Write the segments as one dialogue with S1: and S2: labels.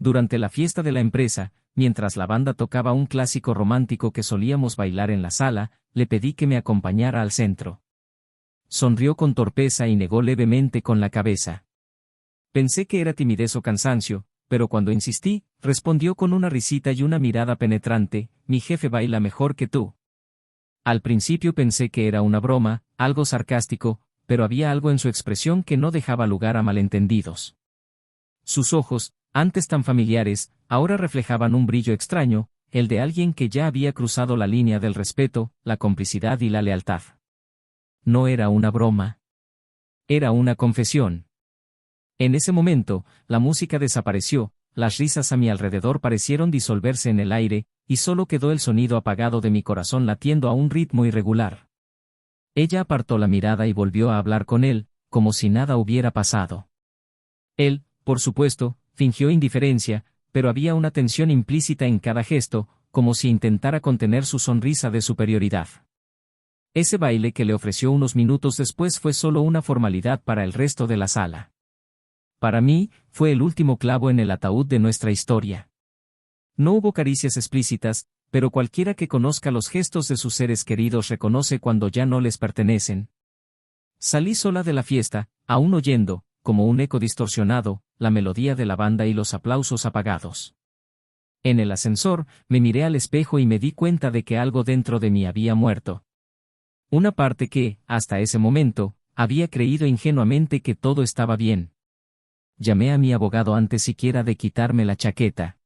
S1: durante la fiesta de la empresa, mientras la banda tocaba un clásico romántico que solíamos bailar en la sala, le pedí que me acompañara al centro. Sonrió con torpeza y negó levemente con la cabeza. Pensé que era timidez o cansancio, pero cuando insistí, respondió con una risita y una mirada penetrante: mi jefe baila mejor que tú. Al principio pensé que era una broma, algo sarcástico, pero había algo en su expresión que no dejaba lugar a malentendidos. Sus ojos, antes tan familiares, ahora reflejaban un brillo extraño, el de alguien que ya había cruzado la línea del respeto, la complicidad y la lealtad. No era una broma. Era una confesión. En ese momento, la música desapareció, las risas a mi alrededor parecieron disolverse en el aire, y solo quedó el sonido apagado de mi corazón latiendo a un ritmo irregular. Ella apartó la mirada y volvió a hablar con él, como si nada hubiera pasado. Él, por supuesto, fingió indiferencia, pero había una tensión implícita en cada gesto, como si intentara contener su sonrisa de superioridad. Ese baile que le ofreció unos minutos después fue solo una formalidad para el resto de la sala. Para mí, fue el último clavo en el ataúd de nuestra historia. No hubo caricias explícitas, pero cualquiera que conozca los gestos de sus seres queridos reconoce cuando ya no les pertenecen. Salí sola de la fiesta, aún oyendo, como un eco distorsionado, la melodía de la banda y los aplausos apagados. En el ascensor, me miré al espejo y me di cuenta de que algo dentro de mí había muerto. Una parte que, hasta ese momento, había creído ingenuamente que todo estaba bien. Llamé a mi abogado antes siquiera de quitarme la chaqueta.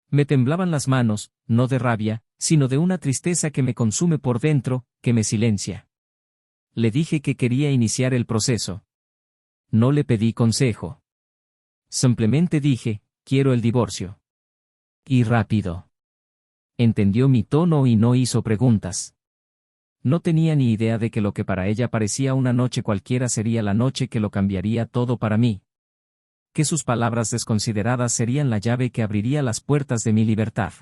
S1: Me temblaban las manos, no de rabia, sino de una tristeza que me consume por dentro, que me silencia. Le dije que quería iniciar el proceso. No le pedí consejo. Simplemente dije, quiero el divorcio. Y rápido. Entendió mi tono y no hizo preguntas. No tenía ni idea de que lo que para ella parecía una noche cualquiera sería la noche que lo cambiaría todo para mí. Que sus palabras desconsideradas serían la llave que abriría las puertas de mi libertad.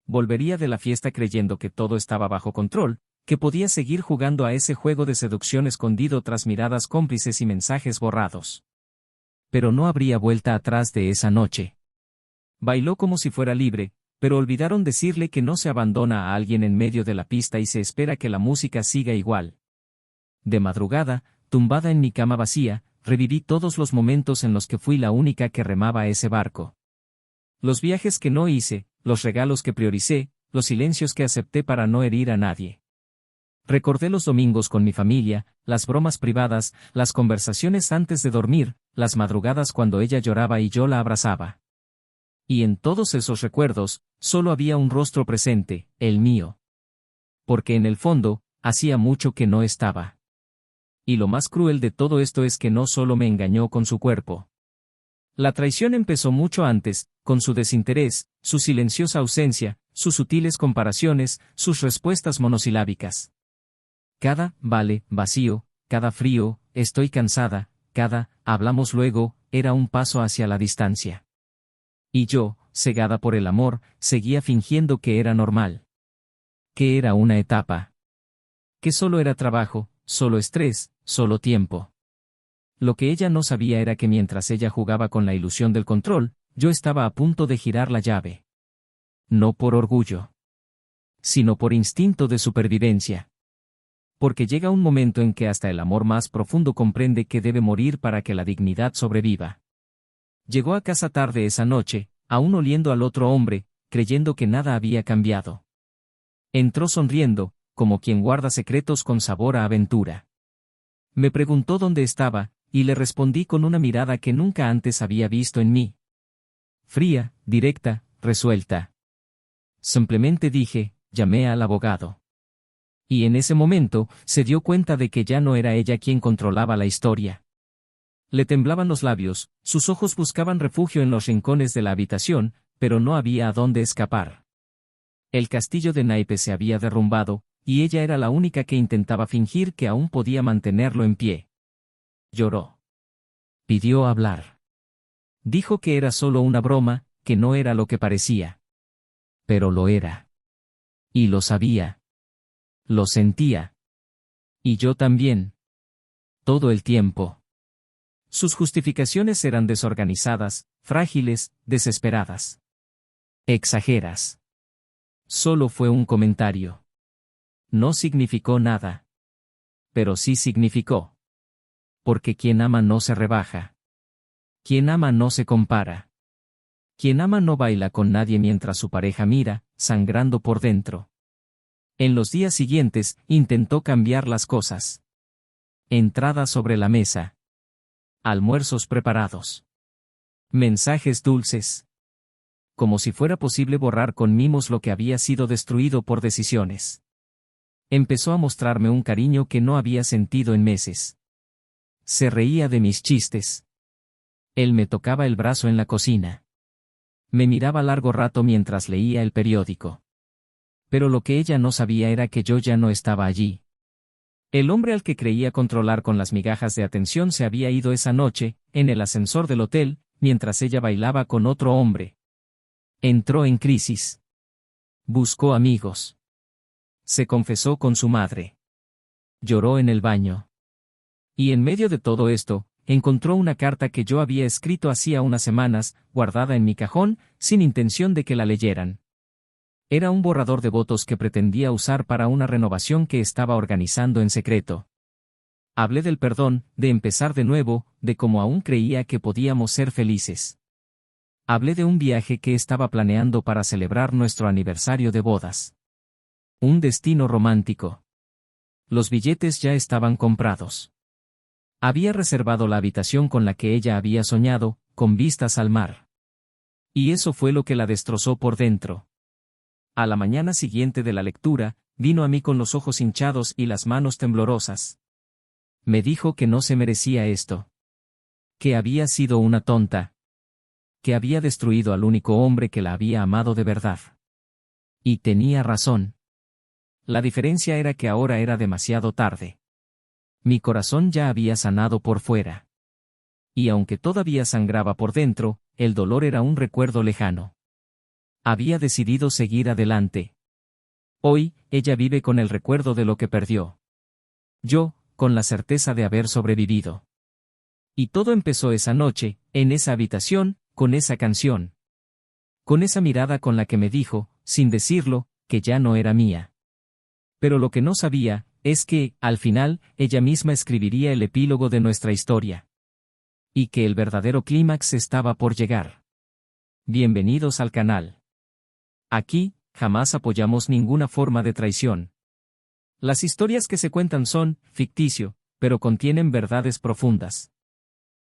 S1: Volvería de la fiesta creyendo que todo estaba bajo control, que podía seguir jugando a ese juego de seducción escondido tras miradas cómplices y mensajes borrados. Pero no habría vuelta atrás de esa noche. Bailó como si fuera libre, pero olvidaron decirle que no se abandona a alguien en medio de la pista y se espera que la música siga igual. De madrugada, tumbada en mi cama vacía, reviví todos los momentos en los que fui la única que remaba ese barco. Los viajes que no hice, los regalos que prioricé, los silencios que acepté para no herir a nadie. Recordé los domingos con mi familia, las bromas privadas, las conversaciones antes de dormir, las madrugadas cuando ella lloraba y yo la abrazaba. Y en todos esos recuerdos, solo había un rostro presente, el mío. Porque en el fondo, hacía mucho que no estaba. Y lo más cruel de todo esto es que no solo me engañó con su cuerpo. La traición empezó mucho antes, con su desinterés, su silenciosa ausencia, sus sutiles comparaciones, sus respuestas monosilábicas. Cada vale, vacío, cada frío, estoy cansada, cada hablamos luego, era un paso hacia la distancia. Y yo, cegada por el amor, seguía fingiendo que era normal. Que era una etapa. Que solo era trabajo, solo estrés, solo tiempo. Lo que ella no sabía era que mientras ella jugaba con la ilusión del control, yo estaba a punto de girar la llave. No por orgullo, sino por instinto de supervivencia. Porque llega un momento en que hasta el amor más profundo comprende que debe morir para que la dignidad sobreviva. Llegó a casa tarde esa noche, aún oliendo al otro hombre, creyendo que nada había cambiado. Entró sonriendo, como quien guarda secretos con sabor a aventura. Me preguntó dónde estaba, y le respondí con una mirada que nunca antes había visto en mí. Fría, directa, resuelta. Simplemente dije, llamé al abogado. Y en ese momento, se dio cuenta de que ya no era ella quien controlaba la historia. Le temblaban los labios, sus ojos buscaban refugio en los rincones de la habitación, pero no había a dónde escapar. El castillo de naipes se había derrumbado, y ella era la única que intentaba fingir que aún podía mantenerlo en pie. Lloró. Pidió hablar. Dijo que era solo una broma, que no era lo que parecía. Pero lo era. Y lo sabía. Lo sentía. Y yo también. Todo el tiempo. Sus justificaciones eran desorganizadas, frágiles, desesperadas. Exageras. Solo fue un comentario. No significó nada. Pero sí significó. Porque quien ama no se rebaja. Quien ama no se compara. Quien ama no baila con nadie mientras su pareja mira, sangrando por dentro. En los días siguientes, intentó cambiar las cosas. Entrada sobre la mesa. Almuerzos preparados. Mensajes dulces. Como si fuera posible borrar con mimos lo que había sido destruido por decisiones. Empezó a mostrarme un cariño que no había sentido en meses. Se reía de mis chistes. Él me tocaba el brazo en la cocina. Me miraba largo rato mientras leía el periódico. Pero lo que ella no sabía era que yo ya no estaba allí. El hombre al que creía controlar con las migajas de atención se había ido esa noche, en el ascensor del hotel, mientras ella bailaba con otro hombre. Entró en crisis. Buscó amigos. Se confesó con su madre. Lloró en el baño. Y en medio de todo esto, encontró una carta que yo había escrito hacía unas semanas, guardada en mi cajón, sin intención de que la leyeran. Era un borrador de votos que pretendía usar para una renovación que estaba organizando en secreto. Hablé del perdón, de empezar de nuevo, de cómo aún creía que podíamos ser felices. Hablé de un viaje que estaba planeando para celebrar nuestro aniversario de bodas. Un destino romántico. Los billetes ya estaban comprados. Había reservado la habitación con la que ella había soñado, con vistas al mar. Y eso fue lo que la destrozó por dentro. A la mañana siguiente de la lectura, vino a mí con los ojos hinchados y las manos temblorosas. Me dijo que no se merecía esto. Que había sido una tonta. Que había destruido al único hombre que la había amado de verdad. Y tenía razón. La diferencia era que ahora era demasiado tarde. Mi corazón ya había sanado por fuera. Y aunque todavía sangraba por dentro, el dolor era un recuerdo lejano. Había decidido seguir adelante. Hoy, ella vive con el recuerdo de lo que perdió. Yo, con la certeza de haber sobrevivido. Y todo empezó esa noche, en esa habitación, con esa canción. Con esa mirada con la que me dijo, sin decirlo, que ya no era mía. Pero lo que no sabía, es que, al final, ella misma escribiría el epílogo de nuestra historia. Y que el verdadero clímax estaba por llegar. Bienvenidos al canal. Aquí, jamás apoyamos ninguna forma de traición. Las historias que se cuentan son, ficticio, pero contienen verdades profundas.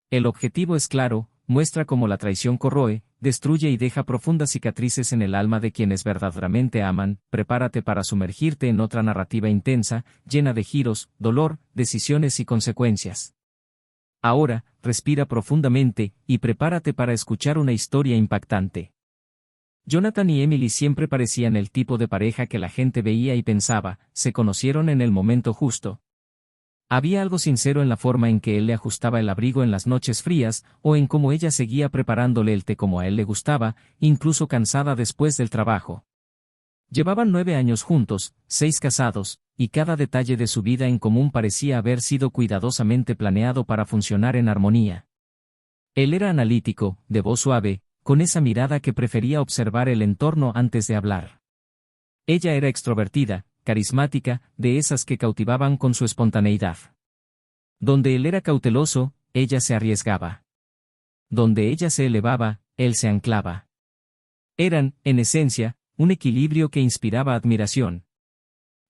S1: El objetivo es claro, muestra cómo la traición corroe, destruye y deja profundas cicatrices en el alma de quienes verdaderamente aman. Prepárate para sumergirte en otra narrativa intensa, llena de giros, dolor, decisiones y consecuencias. Ahora, respira profundamente, y prepárate para escuchar una historia impactante. Jonathan y Emily siempre parecían el tipo de pareja que la gente veía y pensaba, se conocieron en el momento justo. Había algo sincero en la forma en que él le ajustaba el abrigo en las noches frías, o en cómo ella seguía preparándole el té como a él le gustaba, incluso cansada después del trabajo. Llevaban 9 años juntos, 6 casados, y cada detalle de su vida en común parecía haber sido cuidadosamente planeado para funcionar en armonía. Él era analítico, de voz suave, con esa mirada que prefería observar el entorno antes de hablar. Ella era extrovertida, carismática, de esas que cautivaban con su espontaneidad. Donde él era cauteloso, ella se arriesgaba. Donde ella se elevaba, él se anclaba. Eran, en esencia, un equilibrio que inspiraba admiración.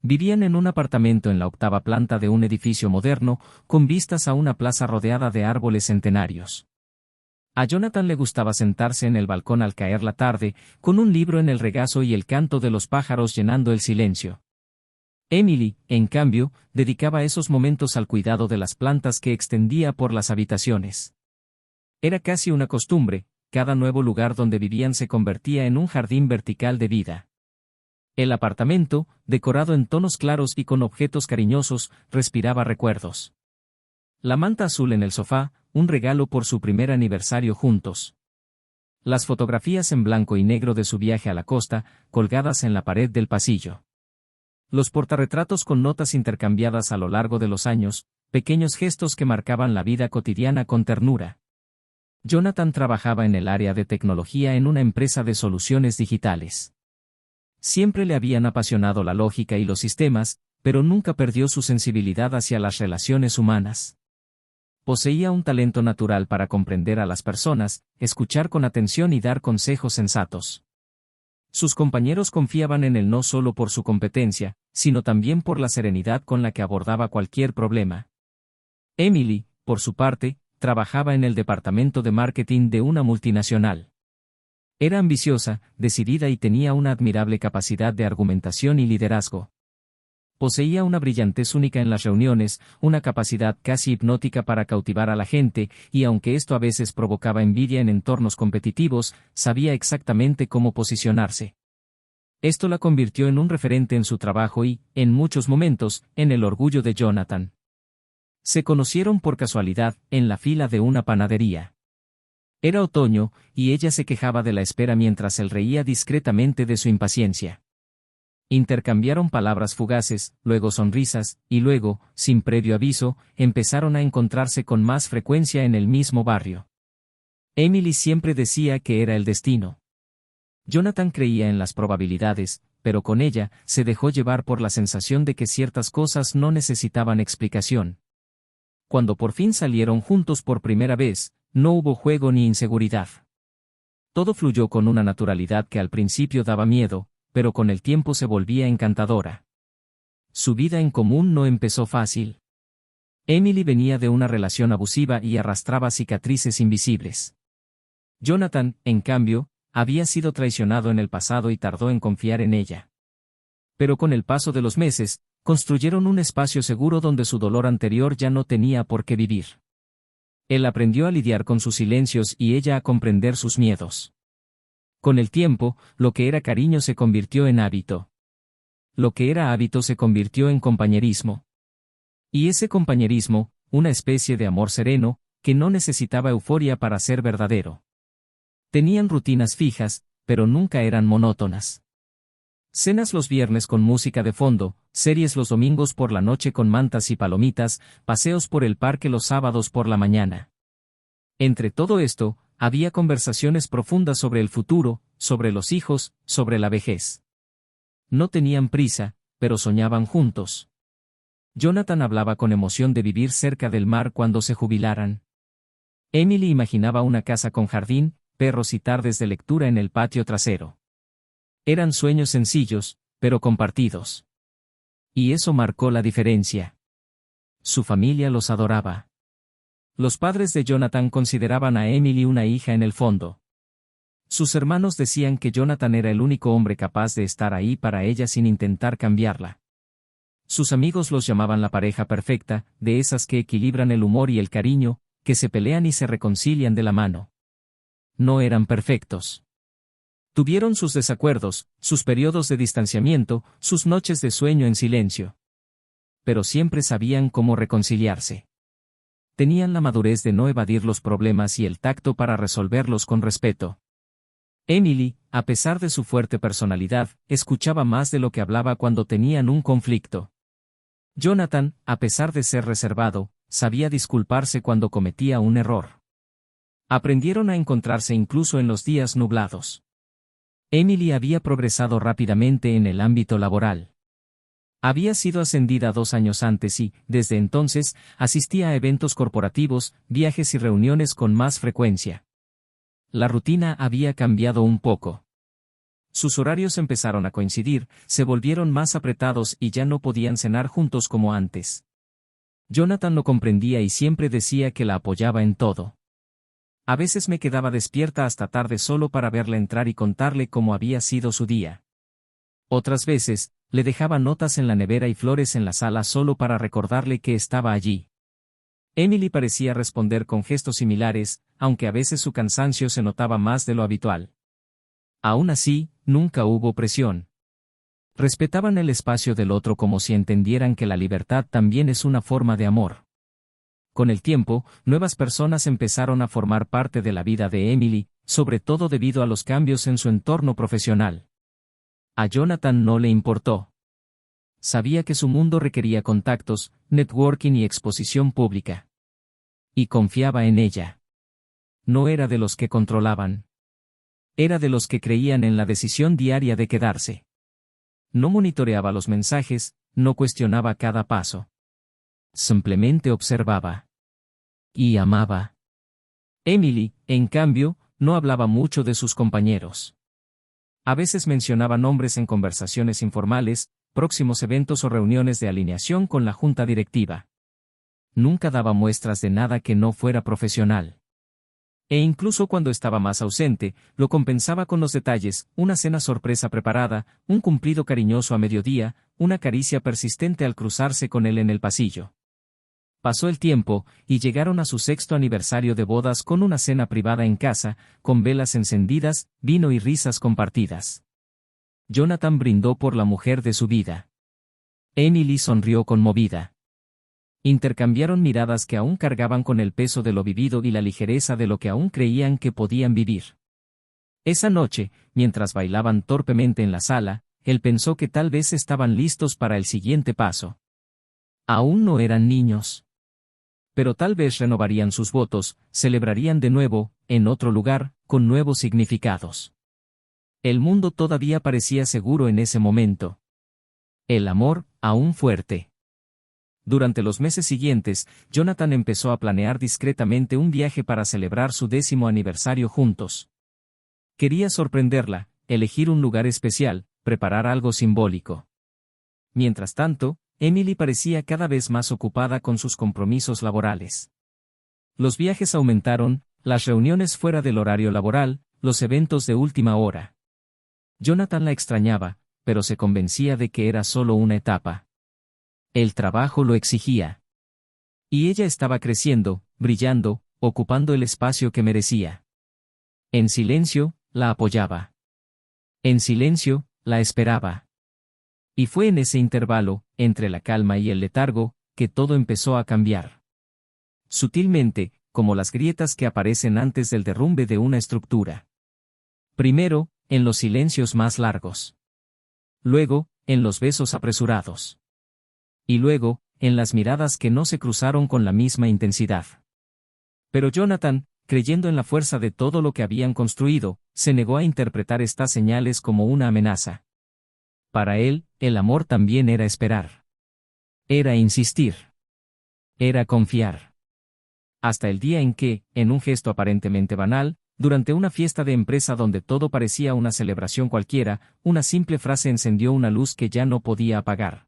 S1: Vivían en un apartamento en la 8ª planta de un edificio moderno, con vistas a una plaza rodeada de árboles centenarios. A Jonathan le gustaba sentarse en el balcón al caer la tarde, con un libro en el regazo y el canto de los pájaros llenando el silencio. Emily, en cambio, dedicaba esos momentos al cuidado de las plantas que extendía por las habitaciones. Era casi una costumbre, cada nuevo lugar donde vivían se convertía en un jardín vertical de vida. El apartamento, decorado en tonos claros y con objetos cariñosos, respiraba recuerdos. La manta azul en el sofá, un regalo por su primer aniversario juntos. Las fotografías en blanco y negro de su viaje a la costa, colgadas en la pared del pasillo. Los portarretratos con notas intercambiadas a lo largo de los años, pequeños gestos que marcaban la vida cotidiana con ternura. Jonathan trabajaba en el área de tecnología en una empresa de soluciones digitales. Siempre le habían apasionado la lógica y los sistemas, pero nunca perdió su sensibilidad hacia las relaciones humanas. Poseía un talento natural para comprender a las personas, escuchar con atención y dar consejos sensatos. Sus compañeros confiaban en él no solo por su competencia, sino también por la serenidad con la que abordaba cualquier problema. Emily, por su parte, trabajaba en el departamento de marketing de una multinacional. Era ambiciosa, decidida y tenía una admirable capacidad de argumentación y liderazgo. Poseía una brillantez única en las reuniones, una capacidad casi hipnótica para cautivar a la gente, y aunque esto a veces provocaba envidia en entornos competitivos, sabía exactamente cómo posicionarse. Esto la convirtió en un referente en su trabajo y, en muchos momentos, en el orgullo de Jonathan. Se conocieron por casualidad, en la fila de una panadería. Era otoño, y ella se quejaba de la espera mientras él reía discretamente de su impaciencia. Intercambiaron palabras fugaces, luego sonrisas, y luego, sin previo aviso, empezaron a encontrarse con más frecuencia en el mismo barrio. Emily siempre decía que era el destino. Jonathan creía en las probabilidades, pero con ella, se dejó llevar por la sensación de que ciertas cosas no necesitaban explicación. Cuando por fin salieron juntos por primera vez, no hubo juego ni inseguridad. Todo fluyó con una naturalidad que al principio daba miedo, pero con el tiempo se volvía encantadora. Su vida en común no empezó fácil. Emily venía de una relación abusiva y arrastraba cicatrices invisibles. Jonathan, en cambio, había sido traicionado en el pasado y tardó en confiar en ella. Pero con el paso de los meses, construyeron un espacio seguro donde su dolor anterior ya no tenía por qué vivir. Él aprendió a lidiar con sus silencios y ella a comprender sus miedos. Con el tiempo, lo que era cariño se convirtió en hábito. Lo que era hábito se convirtió en compañerismo. Y ese compañerismo, una especie de amor sereno, que no necesitaba euforia para ser verdadero. Tenían rutinas fijas, pero nunca eran monótonas. Cenas los viernes con música de fondo, series los domingos por la noche con mantas y palomitas, paseos por el parque los sábados por la mañana. Entre todo esto, había conversaciones profundas sobre el futuro, sobre los hijos, sobre la vejez. No tenían prisa, pero soñaban juntos. Jonathan hablaba con emoción de vivir cerca del mar cuando se jubilaran. Emily imaginaba una casa con jardín, perros y tardes de lectura en el patio trasero. Eran sueños sencillos, pero compartidos. Y eso marcó la diferencia. Su familia los adoraba. Los padres de Jonathan consideraban a Emily una hija en el fondo. Sus hermanos decían que Jonathan era el único hombre capaz de estar ahí para ella sin intentar cambiarla. Sus amigos los llamaban la pareja perfecta, de esas que equilibran el humor y el cariño, que se pelean y se reconcilian de la mano. No eran perfectos. Tuvieron sus desacuerdos, sus periodos de distanciamiento, sus noches de sueño en silencio. Pero siempre sabían cómo reconciliarse. Tenían la madurez de no evadir los problemas y el tacto para resolverlos con respeto. Emily, a pesar de su fuerte personalidad, escuchaba más de lo que hablaba cuando tenían un conflicto. Jonathan, a pesar de ser reservado, sabía disculparse cuando cometía un error. Aprendieron a encontrarse incluso en los días nublados. Emily había progresado rápidamente en el ámbito laboral. Había sido ascendida 2 años antes y, desde entonces, asistía a eventos corporativos, viajes y reuniones con más frecuencia. La rutina había cambiado un poco. Sus horarios empezaron a coincidir, se volvieron más apretados y ya no podían cenar juntos como antes. Jonathan lo comprendía y siempre decía que la apoyaba en todo. A veces me quedaba despierta hasta tarde solo para verla entrar y contarle cómo había sido su día. Otras veces, le dejaba notas en la nevera y flores en la sala solo para recordarle que estaba allí. Emily parecía responder con gestos similares, aunque a veces su cansancio se notaba más de lo habitual. Aún así, nunca hubo presión. Respetaban el espacio del otro como si entendieran que la libertad también es una forma de amor. Con el tiempo, nuevas personas empezaron a formar parte de la vida de Emily, sobre todo debido a los cambios en su entorno profesional. A Jonathan no le importó. Sabía que su mundo requería contactos, networking y exposición pública. Y confiaba en ella. No era de los que controlaban. Era de los que creían en la decisión diaria de quedarse. No monitoreaba los mensajes, no cuestionaba cada paso. Simplemente observaba. Y amaba. Emily, en cambio, no hablaba mucho de sus compañeros. A veces mencionaba nombres en conversaciones informales, próximos eventos o reuniones de alineación con la junta directiva. Nunca daba muestras de nada que no fuera profesional. E incluso cuando estaba más ausente, lo compensaba con los detalles, una cena sorpresa preparada, un cumplido cariñoso a mediodía, una caricia persistente al cruzarse con él en el pasillo. Pasó el tiempo, y llegaron a su 6º aniversario de bodas con una cena privada en casa, con velas encendidas, vino y risas compartidas. Jonathan brindó por la mujer de su vida. Emily sonrió conmovida. Intercambiaron miradas que aún cargaban con el peso de lo vivido y la ligereza de lo que aún creían que podían vivir. Esa noche, mientras bailaban torpemente en la sala, él pensó que tal vez estaban listos para el siguiente paso. Aún no eran niños. Pero tal vez renovarían sus votos, celebrarían de nuevo, en otro lugar, con nuevos significados. El mundo todavía parecía seguro en ese momento. El amor, aún fuerte. Durante los meses siguientes, Jonathan empezó a planear discretamente un viaje para celebrar su 10º aniversario juntos. Quería sorprenderla, elegir un lugar especial, preparar algo simbólico. Mientras tanto, Emily parecía cada vez más ocupada con sus compromisos laborales. Los viajes aumentaron, las reuniones fuera del horario laboral, los eventos de última hora. Jonathan la extrañaba, pero se convencía de que era solo una etapa. El trabajo lo exigía. Y ella estaba creciendo, brillando, ocupando el espacio que merecía. En silencio, la apoyaba. En silencio, la esperaba. Y fue en ese intervalo, entre la calma y el letargo, que todo empezó a cambiar. Sutilmente, como las grietas que aparecen antes del derrumbe de una estructura. Primero, en los silencios más largos. Luego, en los besos apresurados. Y luego, en las miradas que no se cruzaron con la misma intensidad. Pero Jonathan, creyendo en la fuerza de todo lo que habían construido, se negó a interpretar estas señales como una amenaza. Para él, el amor también era esperar. Era insistir. Era confiar. Hasta el día en que, en un gesto aparentemente banal, durante una fiesta de empresa donde todo parecía una celebración cualquiera, una simple frase encendió una luz que ya no podía apagar.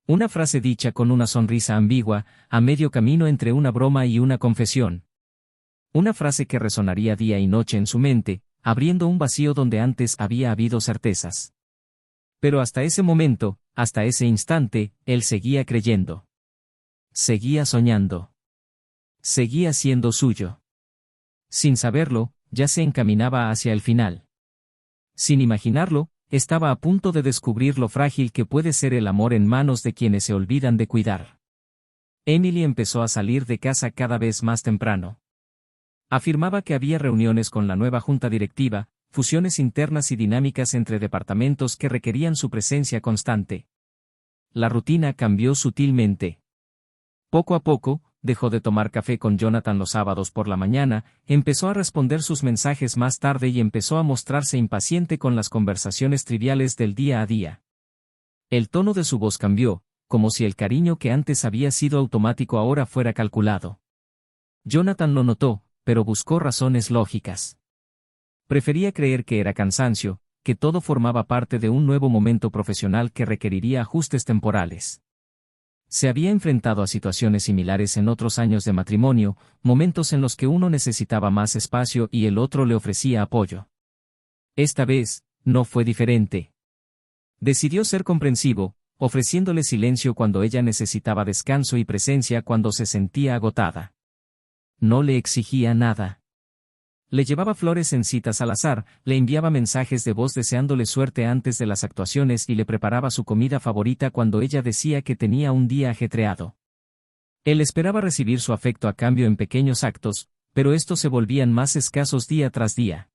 S1: Una frase dicha con una sonrisa ambigua, a medio camino entre una broma y una confesión. Una frase que resonaría día y noche en su mente, abriendo un vacío donde antes había habido certezas. Pero hasta ese momento, hasta ese instante, él seguía creyendo. Seguía soñando. Seguía siendo suyo. Sin saberlo, ya se encaminaba hacia el final. Sin imaginarlo, estaba a punto de descubrir lo frágil que puede ser el amor en manos de quienes se olvidan de cuidar. Emily empezó a salir de casa cada vez más temprano. Afirmaba que había reuniones con la nueva junta directiva, fusiones internas y dinámicas entre departamentos que requerían su presencia constante. La rutina cambió sutilmente. Poco a poco, dejó de tomar café con Jonathan los sábados por la mañana, empezó a responder sus mensajes más tarde y empezó a mostrarse impaciente con las conversaciones triviales del día a día. El tono de su voz cambió, como si el cariño que antes había sido automático ahora fuera calculado. Jonathan lo notó, pero buscó razones lógicas. Prefería creer que era cansancio, que todo formaba parte de un nuevo momento profesional que requeriría ajustes temporales. Se había enfrentado a situaciones similares en otros años de matrimonio, momentos en los que uno necesitaba más espacio y el otro le ofrecía apoyo. Esta vez, no fue diferente. Decidió ser comprensivo, ofreciéndole silencio cuando ella necesitaba descanso y presencia cuando se sentía agotada. No le exigía nada. Le llevaba flores en citas al azar, le enviaba mensajes de voz deseándole suerte antes de las actuaciones y le preparaba su comida favorita cuando ella decía que tenía un día ajetreado. Él esperaba recibir su afecto a cambio en pequeños actos, pero estos se volvían más escasos día tras día.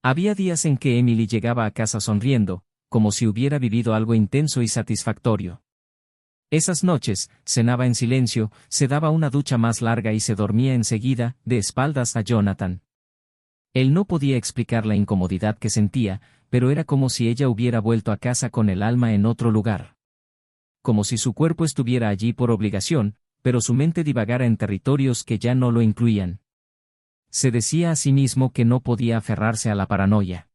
S1: Había días en que Emily llegaba a casa sonriendo, como si hubiera vivido algo intenso y satisfactorio. Esas noches, cenaba en silencio, se daba una ducha más larga y se dormía enseguida, de espaldas a Jonathan. Él no podía explicar la incomodidad que sentía, pero era como si ella hubiera vuelto a casa con el alma en otro lugar. Como si su cuerpo estuviera allí por obligación, pero su mente divagara en territorios que ya no lo incluían. Se decía a sí mismo que no podía aferrarse a la paranoia.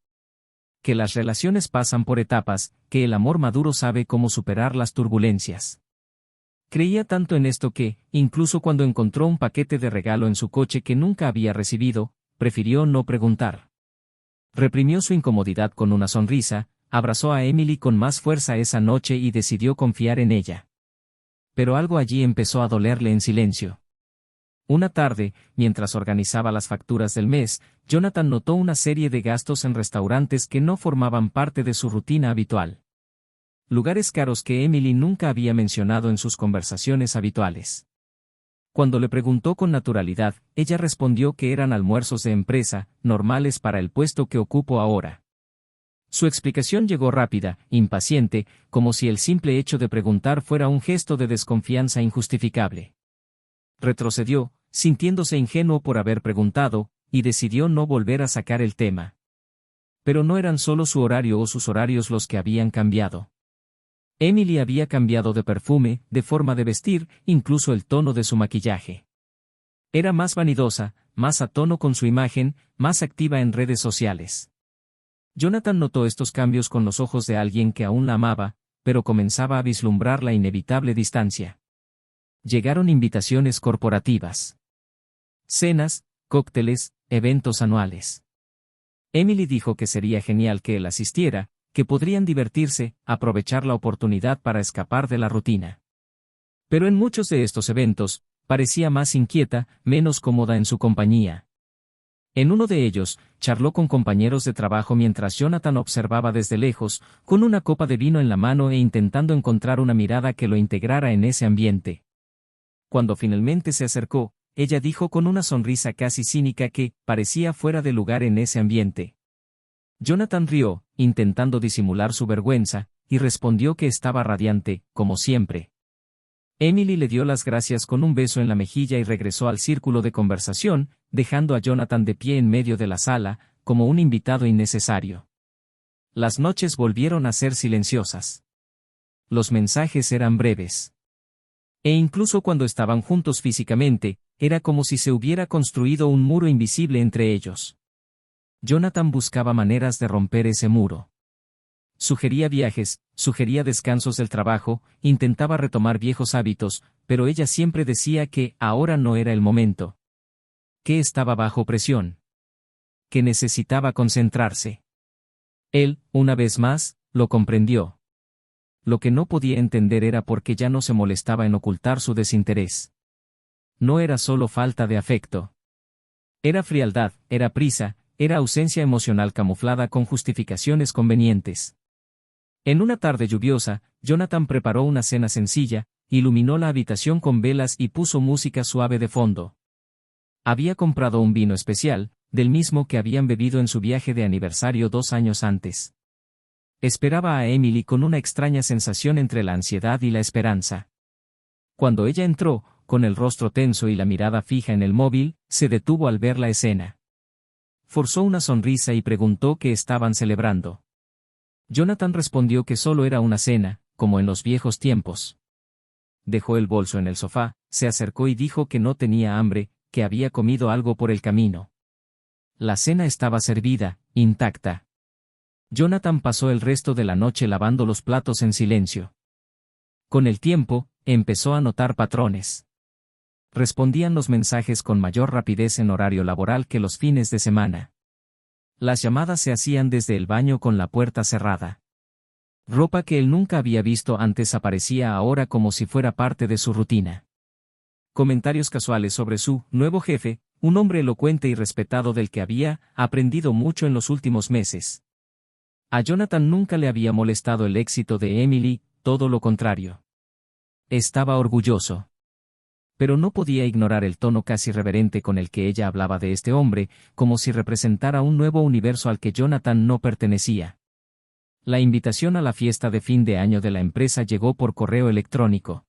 S1: Que las relaciones pasan por etapas, que el amor maduro sabe cómo superar las turbulencias. Creía tanto en esto que, incluso cuando encontró un paquete de regalo en su coche que nunca había recibido, prefirió no preguntar. Reprimió su incomodidad con una sonrisa, abrazó a Emily con más fuerza esa noche y decidió confiar en ella. Pero algo allí empezó a dolerle en silencio. Una tarde, mientras organizaba las facturas del mes, Jonathan notó una serie de gastos en restaurantes que no formaban parte de su rutina habitual. Lugares caros que Emily nunca había mencionado en sus conversaciones habituales. Cuando le preguntó con naturalidad, ella respondió que eran almuerzos de empresa, normales para el puesto que ocupo ahora. Su explicación llegó rápida, impaciente, como si el simple hecho de preguntar fuera un gesto de desconfianza injustificable. Retrocedió, sintiéndose ingenuo por haber preguntado, y decidió no volver a sacar el tema. Pero no eran solo su horario o sus horarios los que habían cambiado. Emily había cambiado de perfume, de forma de vestir, incluso el tono de su maquillaje. Era más vanidosa, más a tono con su imagen, más activa en redes sociales. Jonathan notó estos cambios con los ojos de alguien que aún la amaba, pero comenzaba a vislumbrar la inevitable distancia. Llegaron invitaciones corporativas. Cenas, cócteles, eventos anuales. Emily dijo que sería genial que él asistiera, que podrían divertirse, aprovechar la oportunidad para escapar de la rutina. Pero en muchos de estos eventos, parecía más inquieta, menos cómoda en su compañía. En uno de ellos, charló con compañeros de trabajo mientras Jonathan observaba desde lejos, con una copa de vino en la mano e intentando encontrar una mirada que lo integrara en ese ambiente. Cuando finalmente se acercó, ella dijo con una sonrisa casi cínica que parecía fuera de lugar en ese ambiente. Jonathan rió, intentando disimular su vergüenza, y respondió que estaba radiante, como siempre. Emily le dio las gracias con un beso en la mejilla y regresó al círculo de conversación, dejando a Jonathan de pie en medio de la sala, como un invitado innecesario. Las noches volvieron a ser silenciosas. Los mensajes eran breves. E incluso cuando estaban juntos físicamente, era como si se hubiera construido un muro invisible entre ellos. Jonathan buscaba maneras de romper ese muro. Sugería viajes, sugería descansos del trabajo, intentaba retomar viejos hábitos, pero ella siempre decía que ahora no era el momento. Que estaba bajo presión. Que necesitaba concentrarse. Él, una vez más, lo comprendió. Lo que no podía entender era por qué ya no se molestaba en ocultar su desinterés. No era solo falta de afecto. Era frialdad, era prisa, era ausencia emocional camuflada con justificaciones convenientes. En una tarde lluviosa, Jonathan preparó una cena sencilla, iluminó la habitación con velas y puso música suave de fondo. Había comprado un vino especial, del mismo que habían bebido en su viaje de aniversario 2 años antes. Esperaba a Emily con una extraña sensación entre la ansiedad y la esperanza. Cuando ella entró, con el rostro tenso y la mirada fija en el móvil, se detuvo al ver la escena. Forzó una sonrisa y preguntó qué estaban celebrando. Jonathan respondió que solo era una cena, como en los viejos tiempos. Dejó el bolso en el sofá, se acercó y dijo que no tenía hambre, que había comido algo por el camino. La cena estaba servida, intacta. Jonathan pasó el resto de la noche lavando los platos en silencio. Con el tiempo, empezó a notar patrones. Respondían los mensajes con mayor rapidez en horario laboral que los fines de semana. Las llamadas se hacían desde el baño con la puerta cerrada. Ropa que él nunca había visto antes aparecía ahora como si fuera parte de su rutina. Comentarios casuales sobre su nuevo jefe, un hombre elocuente y respetado del que había aprendido mucho en los últimos meses. A Jonathan nunca le había molestado el éxito de Emily, todo lo contrario. Estaba orgulloso. Pero no podía ignorar el tono casi reverente con el que ella hablaba de este hombre, como si representara un nuevo universo al que Jonathan no pertenecía. La invitación a la fiesta de fin de año de la empresa llegó por correo electrónico.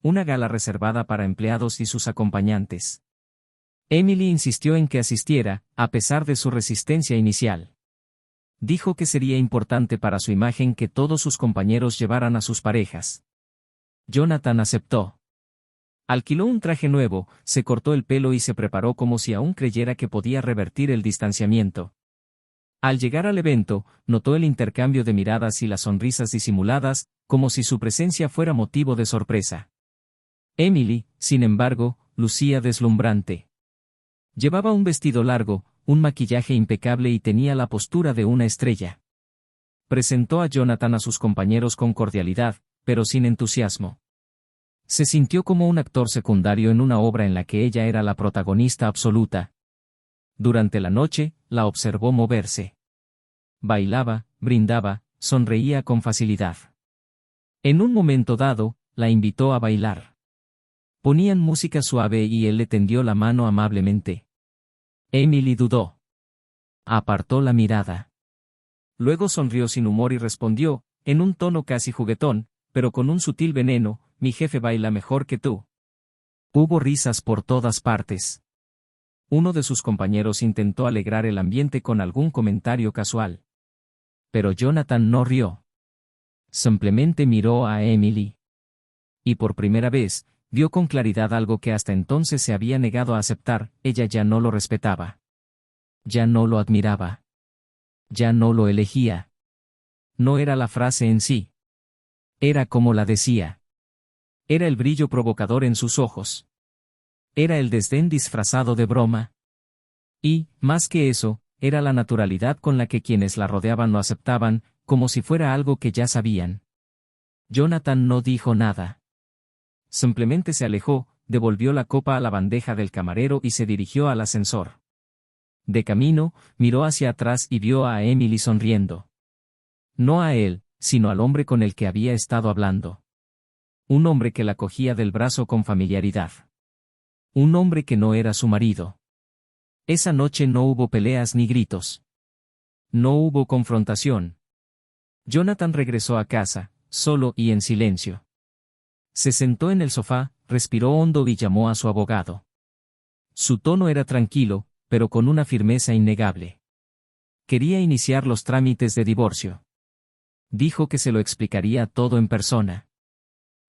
S1: Una gala reservada para empleados y sus acompañantes. Emily insistió en que asistiera, a pesar de su resistencia inicial. Dijo que sería importante para su imagen que todos sus compañeros llevaran a sus parejas. Jonathan aceptó. Alquiló un traje nuevo, se cortó el pelo y se preparó como si aún creyera que podía revertir el distanciamiento. Al llegar al evento, notó el intercambio de miradas y las sonrisas disimuladas, como si su presencia fuera motivo de sorpresa. Emily, sin embargo, lucía deslumbrante. Llevaba un vestido largo, un maquillaje impecable y tenía la postura de una estrella. Presentó a Jonathan a sus compañeros con cordialidad, pero sin entusiasmo. Se sintió como un actor secundario en una obra en la que ella era la protagonista absoluta. Durante la noche, la observó moverse. Bailaba, brindaba, sonreía con facilidad. En un momento dado, la invitó a bailar. Ponían música suave y él le tendió la mano amablemente. Emily dudó. Apartó la mirada. Luego sonrió sin humor y respondió, en un tono casi juguetón, pero con un sutil veneno, mi jefe baila mejor que tú. Hubo risas por todas partes. Uno de sus compañeros intentó alegrar el ambiente con algún comentario casual. Pero Jonathan no rió. Simplemente miró a Emily. Y por primera vez, vio con claridad algo que hasta entonces se había negado a aceptar: ella ya no lo respetaba. Ya no lo admiraba. Ya no lo elegía. No era la frase en sí. Era como la decía. Era el brillo provocador en sus ojos. Era el desdén disfrazado de broma. Y, más que eso, era la naturalidad con la que quienes la rodeaban lo aceptaban, como si fuera algo que ya sabían. Jonathan no dijo nada. Simplemente se alejó, devolvió la copa a la bandeja del camarero y se dirigió al ascensor. De camino, miró hacia atrás y vio a Emily sonriendo. No a él, sino al hombre con el que había estado hablando. Un hombre que la cogía del brazo con familiaridad. Un hombre que no era su marido. Esa noche no hubo peleas ni gritos. No hubo confrontación. Jonathan regresó a casa, solo y en silencio. Se sentó en el sofá, respiró hondo y llamó a su abogado. Su tono era tranquilo, pero con una firmeza innegable. Quería iniciar los trámites de divorcio. Dijo que se lo explicaría todo en persona.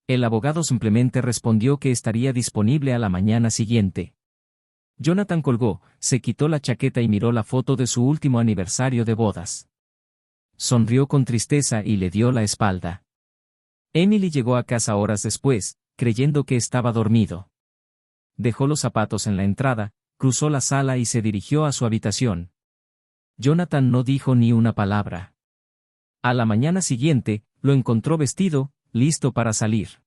S1: El abogado simplemente respondió que estaría disponible a la mañana siguiente. Jonathan colgó, se quitó la chaqueta y miró la foto de su último aniversario de bodas. Sonrió con tristeza y le dio la espalda. Emily llegó a casa horas después, creyendo que estaba dormido. Dejó los zapatos en la entrada, cruzó la sala y se dirigió a su habitación. Jonathan no dijo ni una palabra. A la mañana siguiente, lo encontró vestido, listo para salir.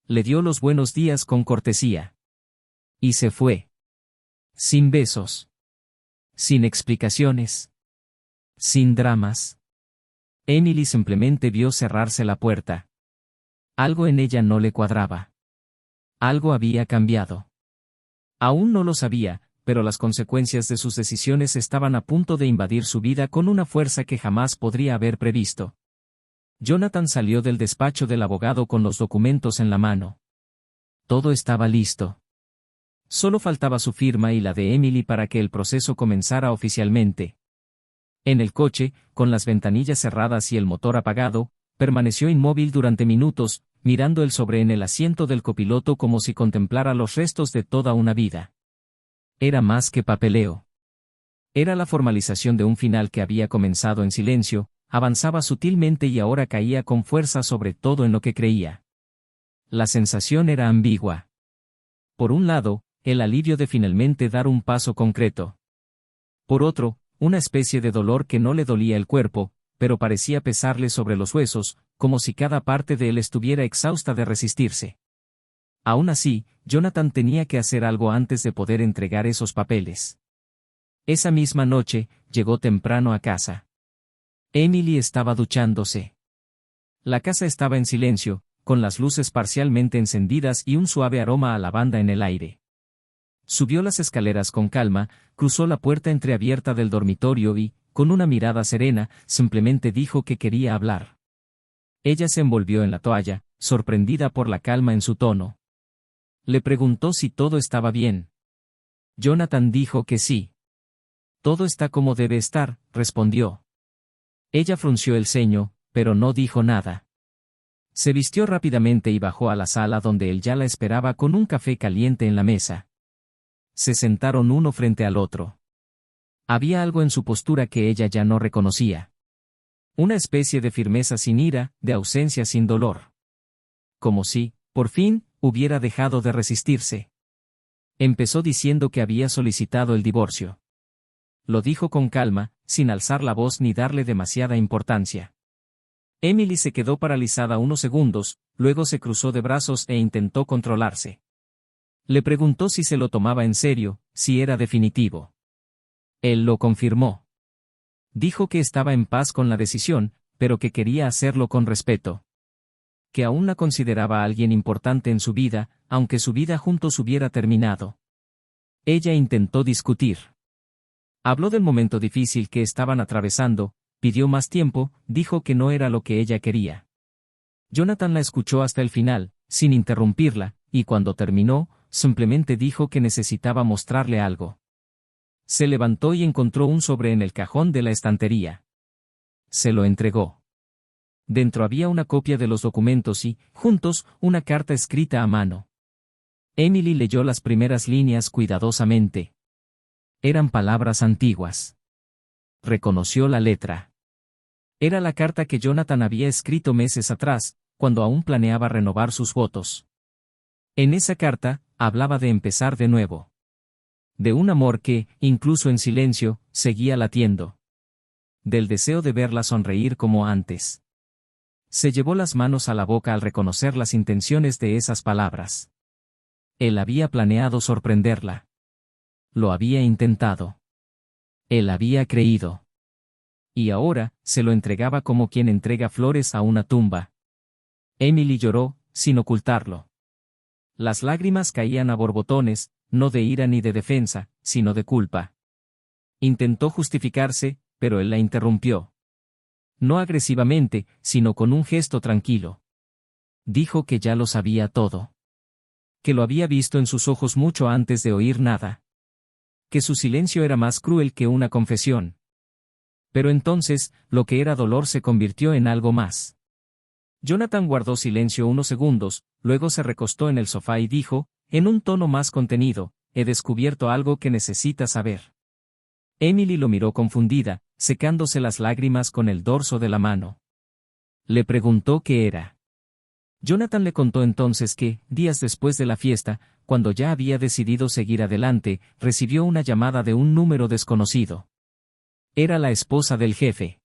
S1: Le dio los buenos días con cortesía. Y se fue. Sin besos. Sin explicaciones. Sin dramas. Emily simplemente vio cerrarse la puerta. Algo en ella no le cuadraba. Algo había cambiado. Aún no lo sabía, pero las consecuencias de sus decisiones estaban a punto de invadir su vida con una fuerza que jamás podría haber previsto. Jonathan salió del despacho del abogado con los documentos en la mano. Todo estaba listo. Solo faltaba su firma y la de Emily para que el proceso comenzara oficialmente. En el coche, con las ventanillas cerradas y el motor apagado, permaneció inmóvil durante minutos, mirando el sobre en el asiento del copiloto como si contemplara los restos de toda una vida. Era más que papeleo. Era la formalización de un final que había comenzado en silencio, avanzaba sutilmente y ahora caía con fuerza sobre todo en lo que creía. La sensación era ambigua. Por un lado, el alivio de finalmente dar un paso concreto. Por otro, una especie de dolor que no le dolía el cuerpo, pero parecía pesarle sobre los huesos, como si cada parte de él estuviera exhausta de resistirse. Aún así, Jonathan tenía que hacer algo antes de poder entregar esos papeles. Esa misma noche, llegó temprano a casa. Emily estaba duchándose. La casa estaba en silencio, con las luces parcialmente encendidas y un suave aroma a lavanda en el aire. Subió las escaleras con calma, cruzó la puerta entreabierta del dormitorio y, con una mirada serena, simplemente dijo que quería hablar. Ella se envolvió en la toalla, sorprendida por la calma en su tono. Le preguntó si todo estaba bien. Jonathan dijo que sí. Todo está como debe estar, respondió. Ella frunció el ceño, pero no dijo nada. Se vistió rápidamente y bajó a la sala donde él ya la esperaba con un café caliente en la mesa. Se sentaron uno frente al otro. Había algo en su postura que ella ya no reconocía. Una especie de firmeza sin ira, de ausencia sin dolor. Como si, por fin, hubiera dejado de resistirse. Empezó diciendo que había solicitado el divorcio. Lo dijo con calma, sin alzar la voz ni darle demasiada importancia. Emily se quedó paralizada unos segundos, luego se cruzó de brazos e intentó controlarse. Le preguntó si se lo tomaba en serio, si era definitivo. Él lo confirmó. Dijo que estaba en paz con la decisión, pero que quería hacerlo con respeto. Que aún la consideraba alguien importante en su vida, aunque su vida juntos hubiera terminado. Ella intentó discutir. Habló del momento difícil que estaban atravesando, pidió más tiempo, dijo que no era lo que ella quería. Jonathan la escuchó hasta el final, sin interrumpirla, y cuando terminó, simplemente dijo que necesitaba mostrarle algo. Se levantó y encontró un sobre en el cajón de la estantería. Se lo entregó. Dentro había una copia de los documentos y, juntos, una carta escrita a mano. Emily leyó las primeras líneas cuidadosamente. Eran palabras antiguas. Reconoció la letra. Era la carta que Jonathan había escrito meses atrás, cuando aún planeaba renovar sus votos. En esa carta, hablaba de empezar de nuevo. De un amor que, incluso en silencio, seguía latiendo. Del deseo de verla sonreír como antes. Se llevó las manos a la boca al reconocer las intenciones de esas palabras. Él había planeado sorprenderla. Lo había intentado. Él había creído. Y ahora, se lo entregaba como quien entrega flores a una tumba. Emily lloró, sin ocultarlo. Las lágrimas caían a borbotones, no de ira ni de defensa, sino de culpa. Intentó justificarse, pero él la interrumpió. No agresivamente, sino con un gesto tranquilo. Dijo que ya lo sabía todo. Que lo había visto en sus ojos mucho antes de oír nada. Que su silencio era más cruel que una confesión. Pero entonces, lo que era dolor se convirtió en algo más. Jonathan guardó silencio unos segundos, luego se recostó en el sofá y dijo, en un tono más contenido, he descubierto algo que necesitas saber. Emily lo miró confundida, secándose las lágrimas con el dorso de la mano. Le preguntó qué era. Jonathan le contó entonces que, días después de la fiesta, cuando ya había decidido seguir adelante, recibió una llamada de un número desconocido. Era la esposa del jefe.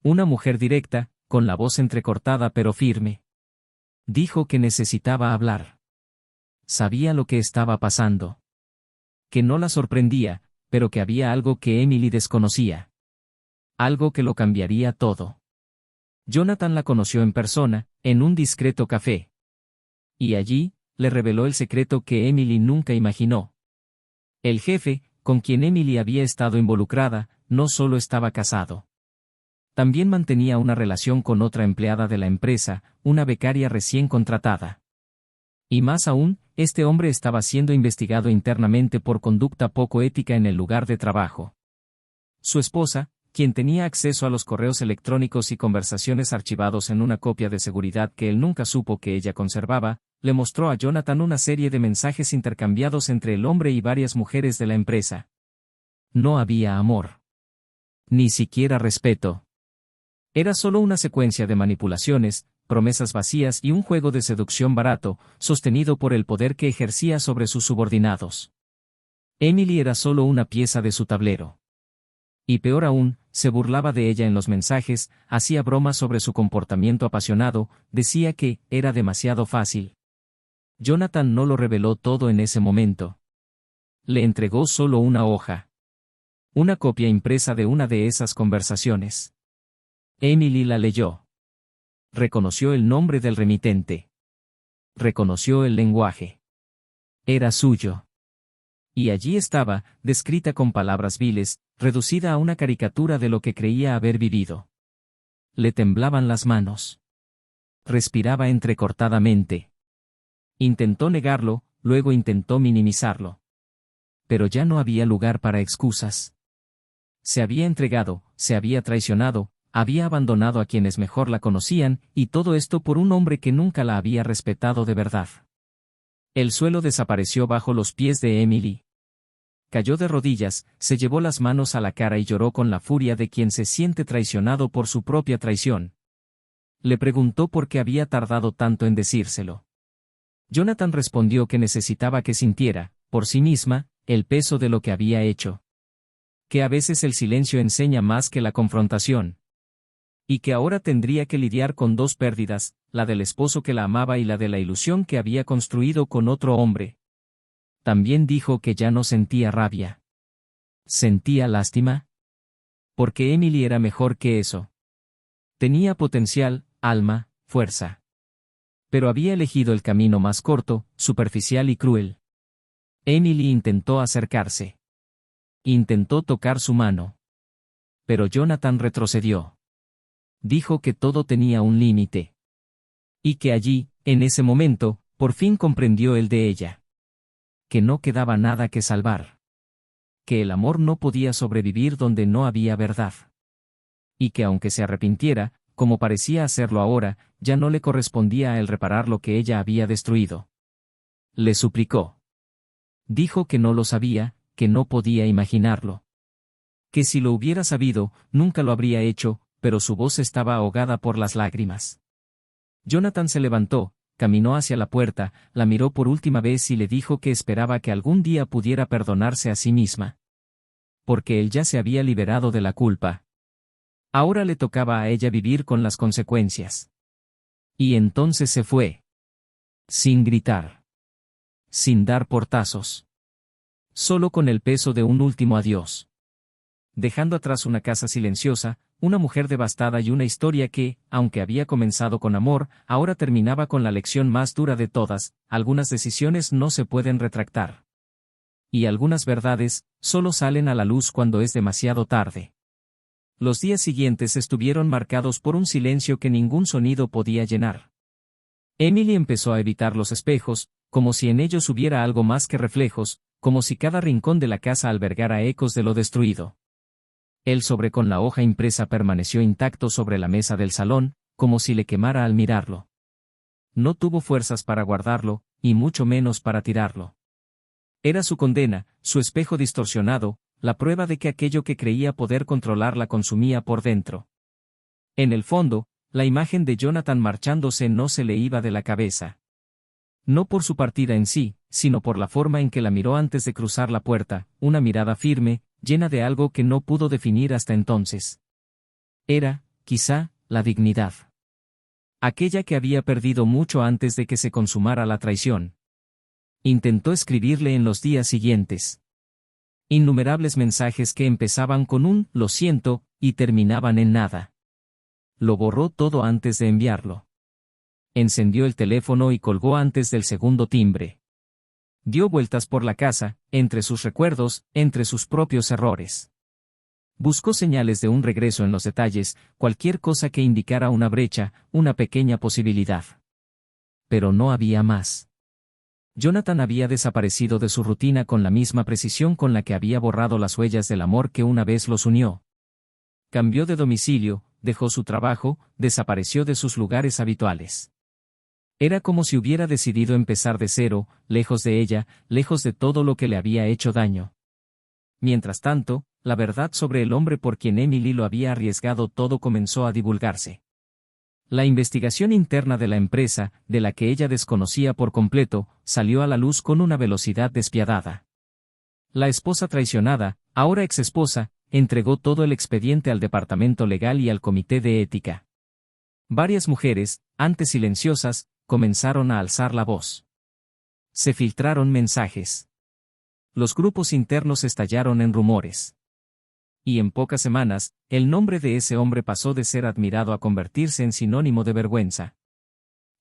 S1: Una mujer directa, con la voz entrecortada pero firme. Dijo que necesitaba hablar. Sabía lo que estaba pasando. Que no la sorprendía, pero que había algo que Emily desconocía. Algo que lo cambiaría todo. Jonathan la conoció en persona, en un discreto café. Y allí, le reveló el secreto que Emily nunca imaginó. El jefe, con quien Emily había estado involucrada, no solo estaba casado. También mantenía una relación con otra empleada de la empresa, una becaria recién contratada. Y más aún, este hombre estaba siendo investigado internamente por conducta poco ética en el lugar de trabajo. Su esposa, quien tenía acceso a los correos electrónicos y conversaciones archivados en una copia de seguridad que él nunca supo que ella conservaba, le mostró a Jonathan una serie de mensajes intercambiados entre el hombre y varias mujeres de la empresa. No había amor. Ni siquiera respeto. Era solo una secuencia de manipulaciones, promesas vacías y un juego de seducción barato, sostenido por el poder que ejercía sobre sus subordinados. Emily era solo una pieza de su tablero. Y peor aún, se burlaba de ella en los mensajes, hacía bromas sobre su comportamiento apasionado, decía que era demasiado fácil. Jonathan no lo reveló todo en ese momento. Le entregó solo una hoja. Una copia impresa de una de esas conversaciones. Emily la leyó. Reconoció el nombre del remitente. Reconoció el lenguaje. Era suyo. Y allí estaba, descrita con palabras viles, reducida a una caricatura de lo que creía haber vivido. Le temblaban las manos. Respiraba entrecortadamente. Intentó negarlo, luego intentó minimizarlo. Pero ya no había lugar para excusas. Se había entregado, se había traicionado, había abandonado a quienes mejor la conocían, y todo esto por un hombre que nunca la había respetado de verdad. El suelo desapareció bajo los pies de Emily. Cayó de rodillas, se llevó las manos a la cara y lloró con la furia de quien se siente traicionado por su propia traición. Le preguntó por qué había tardado tanto en decírselo. Jonathan respondió que necesitaba que sintiera, por sí misma, el peso de lo que había hecho. Que a veces el silencio enseña más que la confrontación. Y que ahora tendría que lidiar con dos pérdidas, la del esposo que la amaba y la de la ilusión que había construido con otro hombre. También dijo que ya no sentía rabia. ¿Sentía lástima? Porque Emily era mejor que eso. Tenía potencial, alma, fuerza. Pero había elegido el camino más corto, superficial y cruel. Emily intentó acercarse. Intentó tocar su mano. Pero Jonathan retrocedió. Dijo que todo tenía un límite. Y que allí, en ese momento, por fin comprendió el de ella. Que no quedaba nada que salvar. Que el amor no podía sobrevivir donde no había verdad. Y que aunque se arrepintiera, como parecía hacerlo ahora, ya no le correspondía a él reparar lo que ella había destruido. Le suplicó. Dijo que no lo sabía, que no podía imaginarlo. Que si lo hubiera sabido, nunca lo habría hecho, pero su voz estaba ahogada por las lágrimas. Jonathan se levantó, caminó hacia la puerta, la miró por última vez y le dijo que esperaba que algún día pudiera perdonarse a sí misma. Porque él ya se había liberado de la culpa. Ahora le tocaba a ella vivir con las consecuencias. Y entonces se fue. Sin gritar. Sin dar portazos. Solo con el peso de un último adiós. Dejando atrás una casa silenciosa, una mujer devastada y una historia que, aunque había comenzado con amor, ahora terminaba con la lección más dura de todas: algunas decisiones no se pueden retractar. Y algunas verdades, solo salen a la luz cuando es demasiado tarde. Los días siguientes estuvieron marcados por un silencio que ningún sonido podía llenar. Emily empezó a evitar los espejos, como si en ellos hubiera algo más que reflejos, como si cada rincón de la casa albergara ecos de lo destruido. El sobre con la hoja impresa permaneció intacto sobre la mesa del salón, como si le quemara al mirarlo. No tuvo fuerzas para guardarlo, y mucho menos para tirarlo. Era su condena, su espejo distorsionado, la prueba de que aquello que creía poder controlar la consumía por dentro. En el fondo, la imagen de Jonathan marchándose no se le iba de la cabeza. No por su partida en sí, sino por la forma en que la miró antes de cruzar la puerta, una mirada firme, llena de algo que no pudo definir hasta entonces. Era, quizá, la dignidad. Aquella que había perdido mucho antes de que se consumara la traición. Intentó escribirle en los días siguientes. Innumerables mensajes que empezaban con un «lo siento» y terminaban en nada. Lo borró todo antes de enviarlo. Encendió el teléfono y colgó antes del segundo timbre. Dio vueltas por la casa, entre sus recuerdos, entre sus propios errores. Buscó señales de un regreso en los detalles, cualquier cosa que indicara una brecha, una pequeña posibilidad. Pero no había más. Jonathan había desaparecido de su rutina con la misma precisión con la que había borrado las huellas del amor que una vez los unió. Cambió de domicilio, dejó su trabajo, desapareció de sus lugares habituales. Era como si hubiera decidido empezar de cero, lejos de ella, lejos de todo lo que le había hecho daño. Mientras tanto, la verdad sobre el hombre por quien Emily lo había arriesgado todo comenzó a divulgarse. La investigación interna de la empresa, de la que ella desconocía por completo, salió a la luz con una velocidad despiadada. La esposa traicionada, ahora exesposa, entregó todo el expediente al departamento legal y al comité de ética. Varias mujeres, antes silenciosas, comenzaron a alzar la voz. Se filtraron mensajes. Los grupos internos estallaron en rumores. Y en pocas semanas, el nombre de ese hombre pasó de ser admirado a convertirse en sinónimo de vergüenza.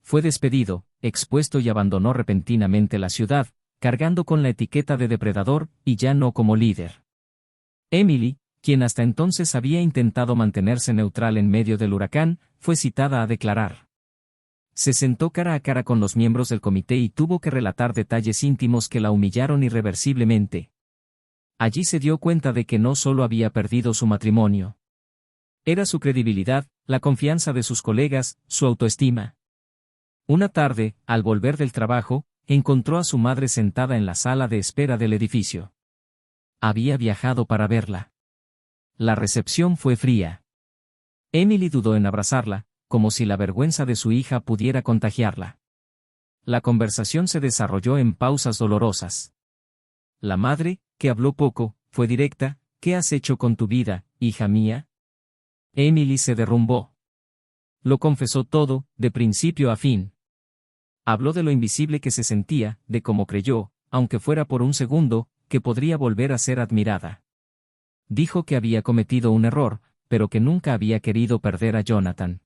S1: Fue despedido, expuesto y abandonó repentinamente la ciudad, cargando con la etiqueta de depredador, y ya no como líder. Emily, quien hasta entonces había intentado mantenerse neutral en medio del huracán, fue citada a declarar. Se sentó cara a cara con los miembros del comité y tuvo que relatar detalles íntimos que la humillaron irreversiblemente. Allí se dio cuenta de que no solo había perdido su matrimonio. Era su credibilidad, la confianza de sus colegas, su autoestima. Una tarde, al volver del trabajo, encontró a su madre sentada en la sala de espera del edificio. Había viajado para verla. La recepción fue fría. Emily dudó en abrazarla, como si la vergüenza de su hija pudiera contagiarla. La conversación se desarrolló en pausas dolorosas. La madre, que habló poco, fue directa: ¿qué has hecho con tu vida, hija mía? Emily se derrumbó. Lo confesó todo, de principio a fin. Habló de lo invisible que se sentía, de cómo creyó, aunque fuera por un segundo, que podría volver a ser admirada. Dijo que había cometido un error, pero que nunca había querido perder a Jonathan.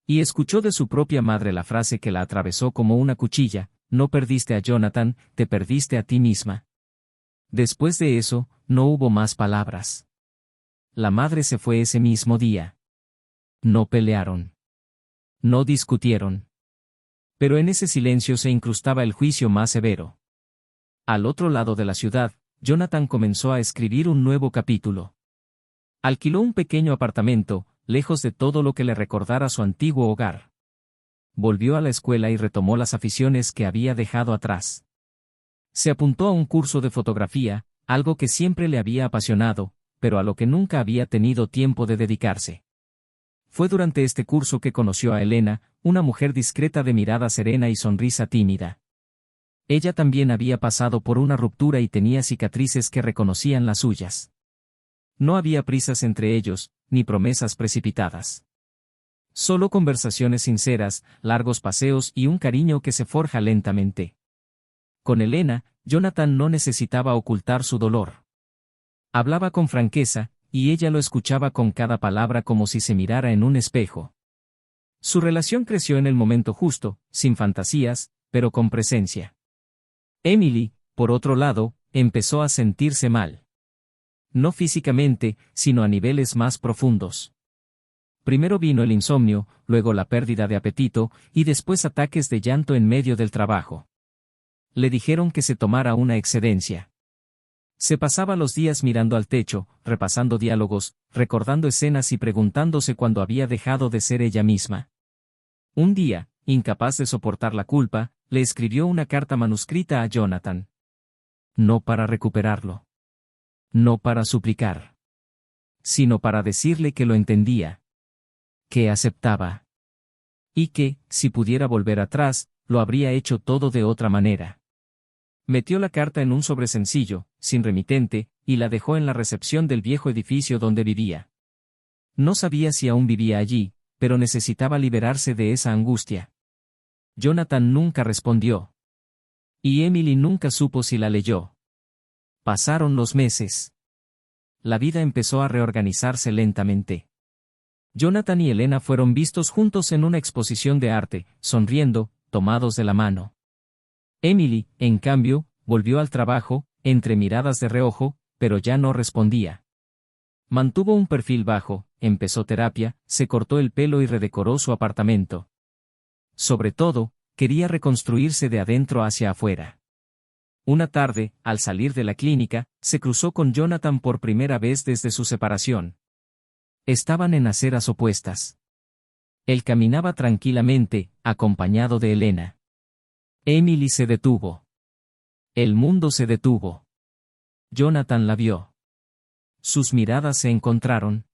S1: Y escuchó de su propia madre la frase que la atravesó como una cuchilla: no perdiste a Jonathan, te perdiste a ti misma. Después de eso, no hubo más palabras. La madre se fue ese mismo día. No pelearon. No discutieron. Pero en ese silencio se incrustaba el juicio más severo. Al otro lado de la ciudad, Jonathan comenzó a escribir un nuevo capítulo. Alquiló un pequeño apartamento, lejos de todo lo que le recordara su antiguo hogar. Volvió a la escuela y retomó las aficiones que había dejado atrás. Se apuntó a un curso de fotografía, algo que siempre le había apasionado, pero a lo que nunca había tenido tiempo de dedicarse. Fue durante este curso que conoció a Elena, una mujer discreta de mirada serena y sonrisa tímida. Ella también había pasado por una ruptura y tenía cicatrices que reconocían las suyas. No había prisas entre ellos, ni promesas precipitadas. Solo conversaciones sinceras, largos paseos y un cariño que se forja lentamente. Con Elena, Jonathan no necesitaba ocultar su dolor. Hablaba con franqueza, y ella lo escuchaba con cada palabra como si se mirara en un espejo. Su relación creció en el momento justo, sin fantasías, pero con presencia. Emily, por otro lado, empezó a sentirse mal. No físicamente, sino a niveles más profundos. Primero vino el insomnio, luego la pérdida de apetito, y después ataques de llanto en medio del trabajo. Le dijeron que se tomara una excedencia. Se pasaba los días mirando al techo, repasando diálogos, recordando escenas y preguntándose cuándo había dejado de ser ella misma. Un día, incapaz de soportar la culpa, le escribió una carta manuscrita a Jonathan. No para recuperarlo. No para suplicar. Sino para decirle que lo entendía. Que aceptaba. Y que, si pudiera volver atrás, lo habría hecho todo de otra manera. Metió la carta en un sobre sencillo, sin remitente, y la dejó en la recepción del viejo edificio donde vivía. No sabía si aún vivía allí, pero necesitaba liberarse de esa angustia. Jonathan nunca respondió. Y Emily nunca supo si la leyó. Pasaron los meses. La vida empezó a reorganizarse lentamente. Jonathan y Elena fueron vistos juntos en una exposición de arte, sonriendo, tomados de la mano. Emily, en cambio, volvió al trabajo, entre miradas de reojo, pero ya no respondía. Mantuvo un perfil bajo, empezó terapia, se cortó el pelo y redecoró su apartamento. Sobre todo, quería reconstruirse de adentro hacia afuera. Una tarde, al salir de la clínica, se cruzó con Jonathan por primera vez desde su separación. Estaban en aceras opuestas. Él caminaba tranquilamente, acompañado de Elena. Emily se detuvo. El mundo se detuvo. Jonathan la vio. Sus miradas se encontraron.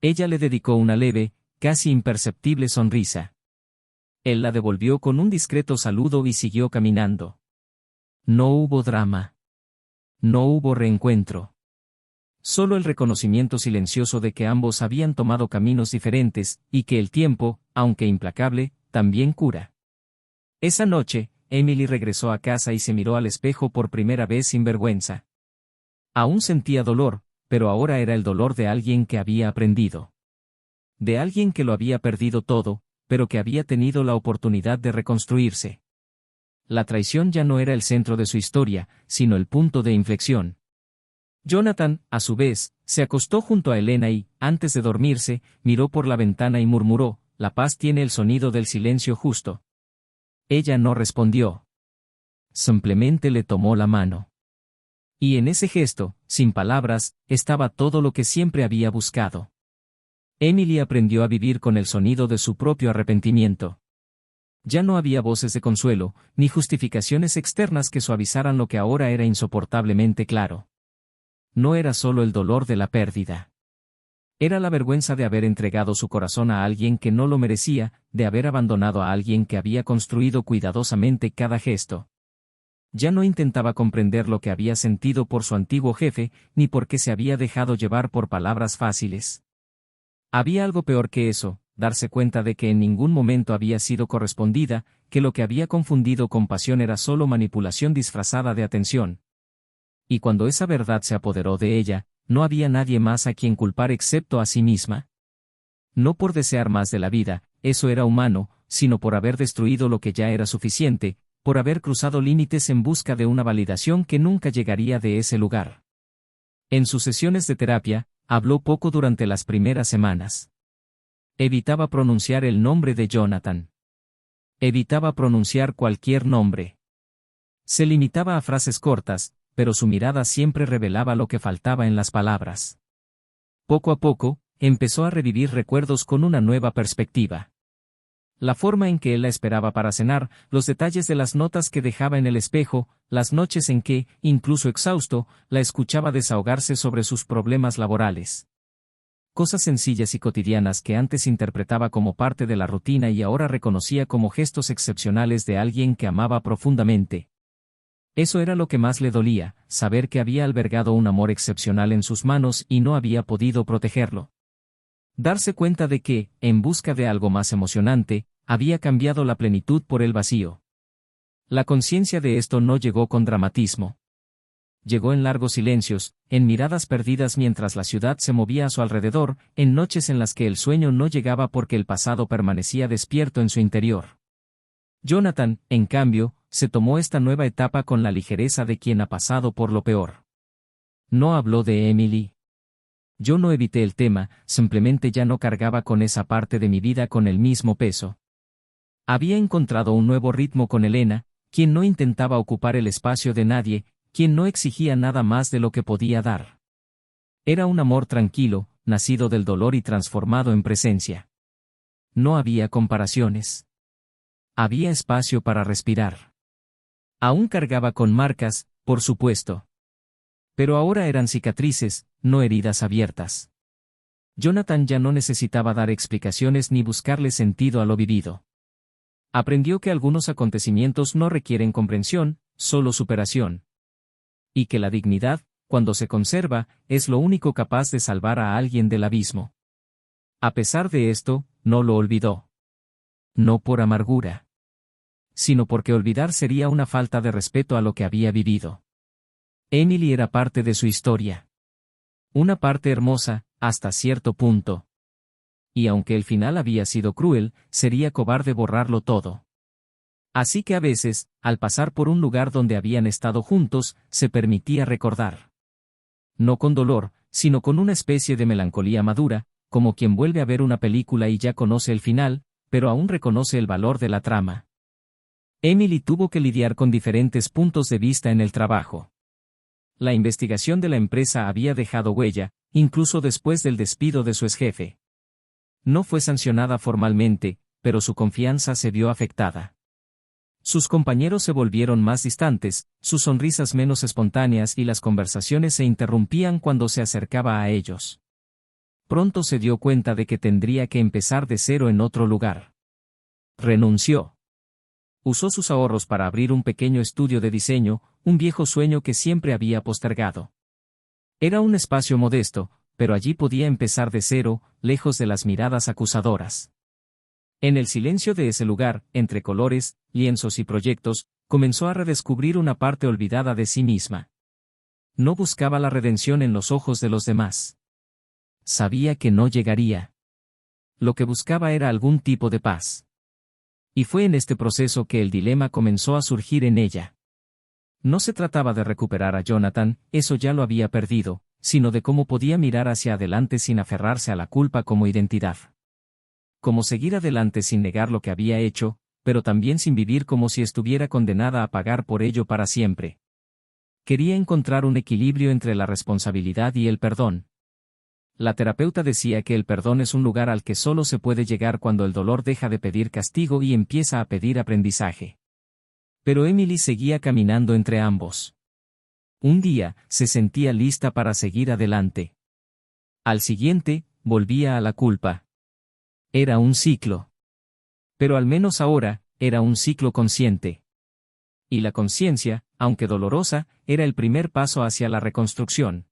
S1: Ella le dedicó una leve, casi imperceptible sonrisa. Él la devolvió con un discreto saludo y siguió caminando. No hubo drama. No hubo reencuentro. Solo el reconocimiento silencioso de que ambos habían tomado caminos diferentes, y que el tiempo, aunque implacable, también cura. Esa noche, Emily regresó a casa y se miró al espejo por primera vez sin vergüenza. Aún sentía dolor, pero ahora era el dolor de alguien que había aprendido. De alguien que lo había perdido todo, pero que había tenido la oportunidad de reconstruirse. La traición ya no era el centro de su historia, sino el punto de inflexión. Jonathan, a su vez, se acostó junto a Elena y, antes de dormirse, miró por la ventana y murmuró, «La paz tiene el sonido del silencio justo». Ella no respondió. Simplemente le tomó la mano. Y en ese gesto, sin palabras, estaba todo lo que siempre había buscado. Emily aprendió a vivir con el sonido de su propio arrepentimiento. Ya no había voces de consuelo, ni justificaciones externas que suavizaran lo que ahora era insoportablemente claro. No era solo el dolor de la pérdida. Era la vergüenza de haber entregado su corazón a alguien que no lo merecía, de haber abandonado a alguien que había construido cuidadosamente cada gesto. Ya no intentaba comprender lo que había sentido por su antiguo jefe, ni por qué se había dejado llevar por palabras fáciles. Había algo peor que eso, darse cuenta de que en ningún momento había sido correspondida, que lo que había confundido con pasión era solo manipulación disfrazada de atención. Y cuando esa verdad se apoderó de ella, no había nadie más a quien culpar excepto a sí misma. No por desear más de la vida, eso era humano, sino por haber destruido lo que ya era suficiente, por haber cruzado límites en busca de una validación que nunca llegaría de ese lugar. En sus sesiones de terapia, habló poco durante las primeras semanas. Evitaba pronunciar el nombre de Jonathan. Evitaba pronunciar cualquier nombre. Se limitaba a frases cortas, pero su mirada siempre revelaba lo que faltaba en las palabras. Poco a poco, empezó a revivir recuerdos con una nueva perspectiva. La forma en que él la esperaba para cenar, los detalles de las notas que dejaba en el espejo, las noches en que, incluso exhausto, la escuchaba desahogarse sobre sus problemas laborales. Cosas sencillas y cotidianas que antes interpretaba como parte de la rutina y ahora reconocía como gestos excepcionales de alguien que amaba profundamente. Eso era lo que más le dolía, saber que había albergado un amor excepcional en sus manos y no había podido protegerlo. Darse cuenta de que, en busca de algo más emocionante, había cambiado la plenitud por el vacío. La conciencia de esto no llegó con dramatismo. Llegó en largos silencios, en miradas perdidas mientras la ciudad se movía a su alrededor, en noches en las que el sueño no llegaba porque el pasado permanecía despierto en su interior. Jonathan, en cambio, se tomó esta nueva etapa con la ligereza de quien ha pasado por lo peor. No habló de Emily. Yo no evité el tema, simplemente ya no cargaba con esa parte de mi vida con el mismo peso. Había encontrado un nuevo ritmo con Elena, quien no intentaba ocupar el espacio de nadie, quien no exigía nada más de lo que podía dar. Era un amor tranquilo, nacido del dolor y transformado en presencia. No había comparaciones. Había espacio para respirar. Aún cargaba con marcas, por supuesto. Pero ahora eran cicatrices, no heridas abiertas. Jonathan ya no necesitaba dar explicaciones ni buscarle sentido a lo vivido. Aprendió que algunos acontecimientos no requieren comprensión, solo superación. Y que la dignidad, cuando se conserva, es lo único capaz de salvar a alguien del abismo. A pesar de esto, no lo olvidó. No por amargura, sino porque olvidar sería una falta de respeto a lo que había vivido. Emily era parte de su historia. Una parte hermosa, hasta cierto punto. Y aunque el final había sido cruel, sería cobarde borrarlo todo. Así que a veces, al pasar por un lugar donde habían estado juntos, se permitía recordar. No con dolor, sino con una especie de melancolía madura, como quien vuelve a ver una película y ya conoce el final, pero aún reconoce el valor de la trama. Emily tuvo que lidiar con diferentes puntos de vista en el trabajo. La investigación de la empresa había dejado huella, incluso después del despido de su exjefe. No fue sancionada formalmente, pero su confianza se vio afectada. Sus compañeros se volvieron más distantes, sus sonrisas menos espontáneas y las conversaciones se interrumpían cuando se acercaba a ellos. Pronto se dio cuenta de que tendría que empezar de cero en otro lugar. Renunció. Usó sus ahorros para abrir un pequeño estudio de diseño, un viejo sueño que siempre había postergado. Era un espacio modesto, pero allí podía empezar de cero, lejos de las miradas acusadoras. En el silencio de ese lugar, entre colores, lienzos y proyectos, comenzó a redescubrir una parte olvidada de sí misma. No buscaba la redención en los ojos de los demás. Sabía que no llegaría. Lo que buscaba era algún tipo de paz. Y fue en este proceso que el dilema comenzó a surgir en ella. No se trataba de recuperar a Jonathan, eso ya lo había perdido, sino de cómo podía mirar hacia adelante sin aferrarse a la culpa como identidad. Cómo seguir adelante sin negar lo que había hecho, pero también sin vivir como si estuviera condenada a pagar por ello para siempre. Quería encontrar un equilibrio entre la responsabilidad y el perdón. La terapeuta decía que el perdón es un lugar al que solo se puede llegar cuando el dolor deja de pedir castigo y empieza a pedir aprendizaje. Pero Emily seguía caminando entre ambos. Un día, se sentía lista para seguir adelante. Al siguiente, volvía a la culpa. Era un ciclo. Pero al menos ahora, era un ciclo consciente. Y la conciencia, aunque dolorosa, era el primer paso hacia la reconstrucción.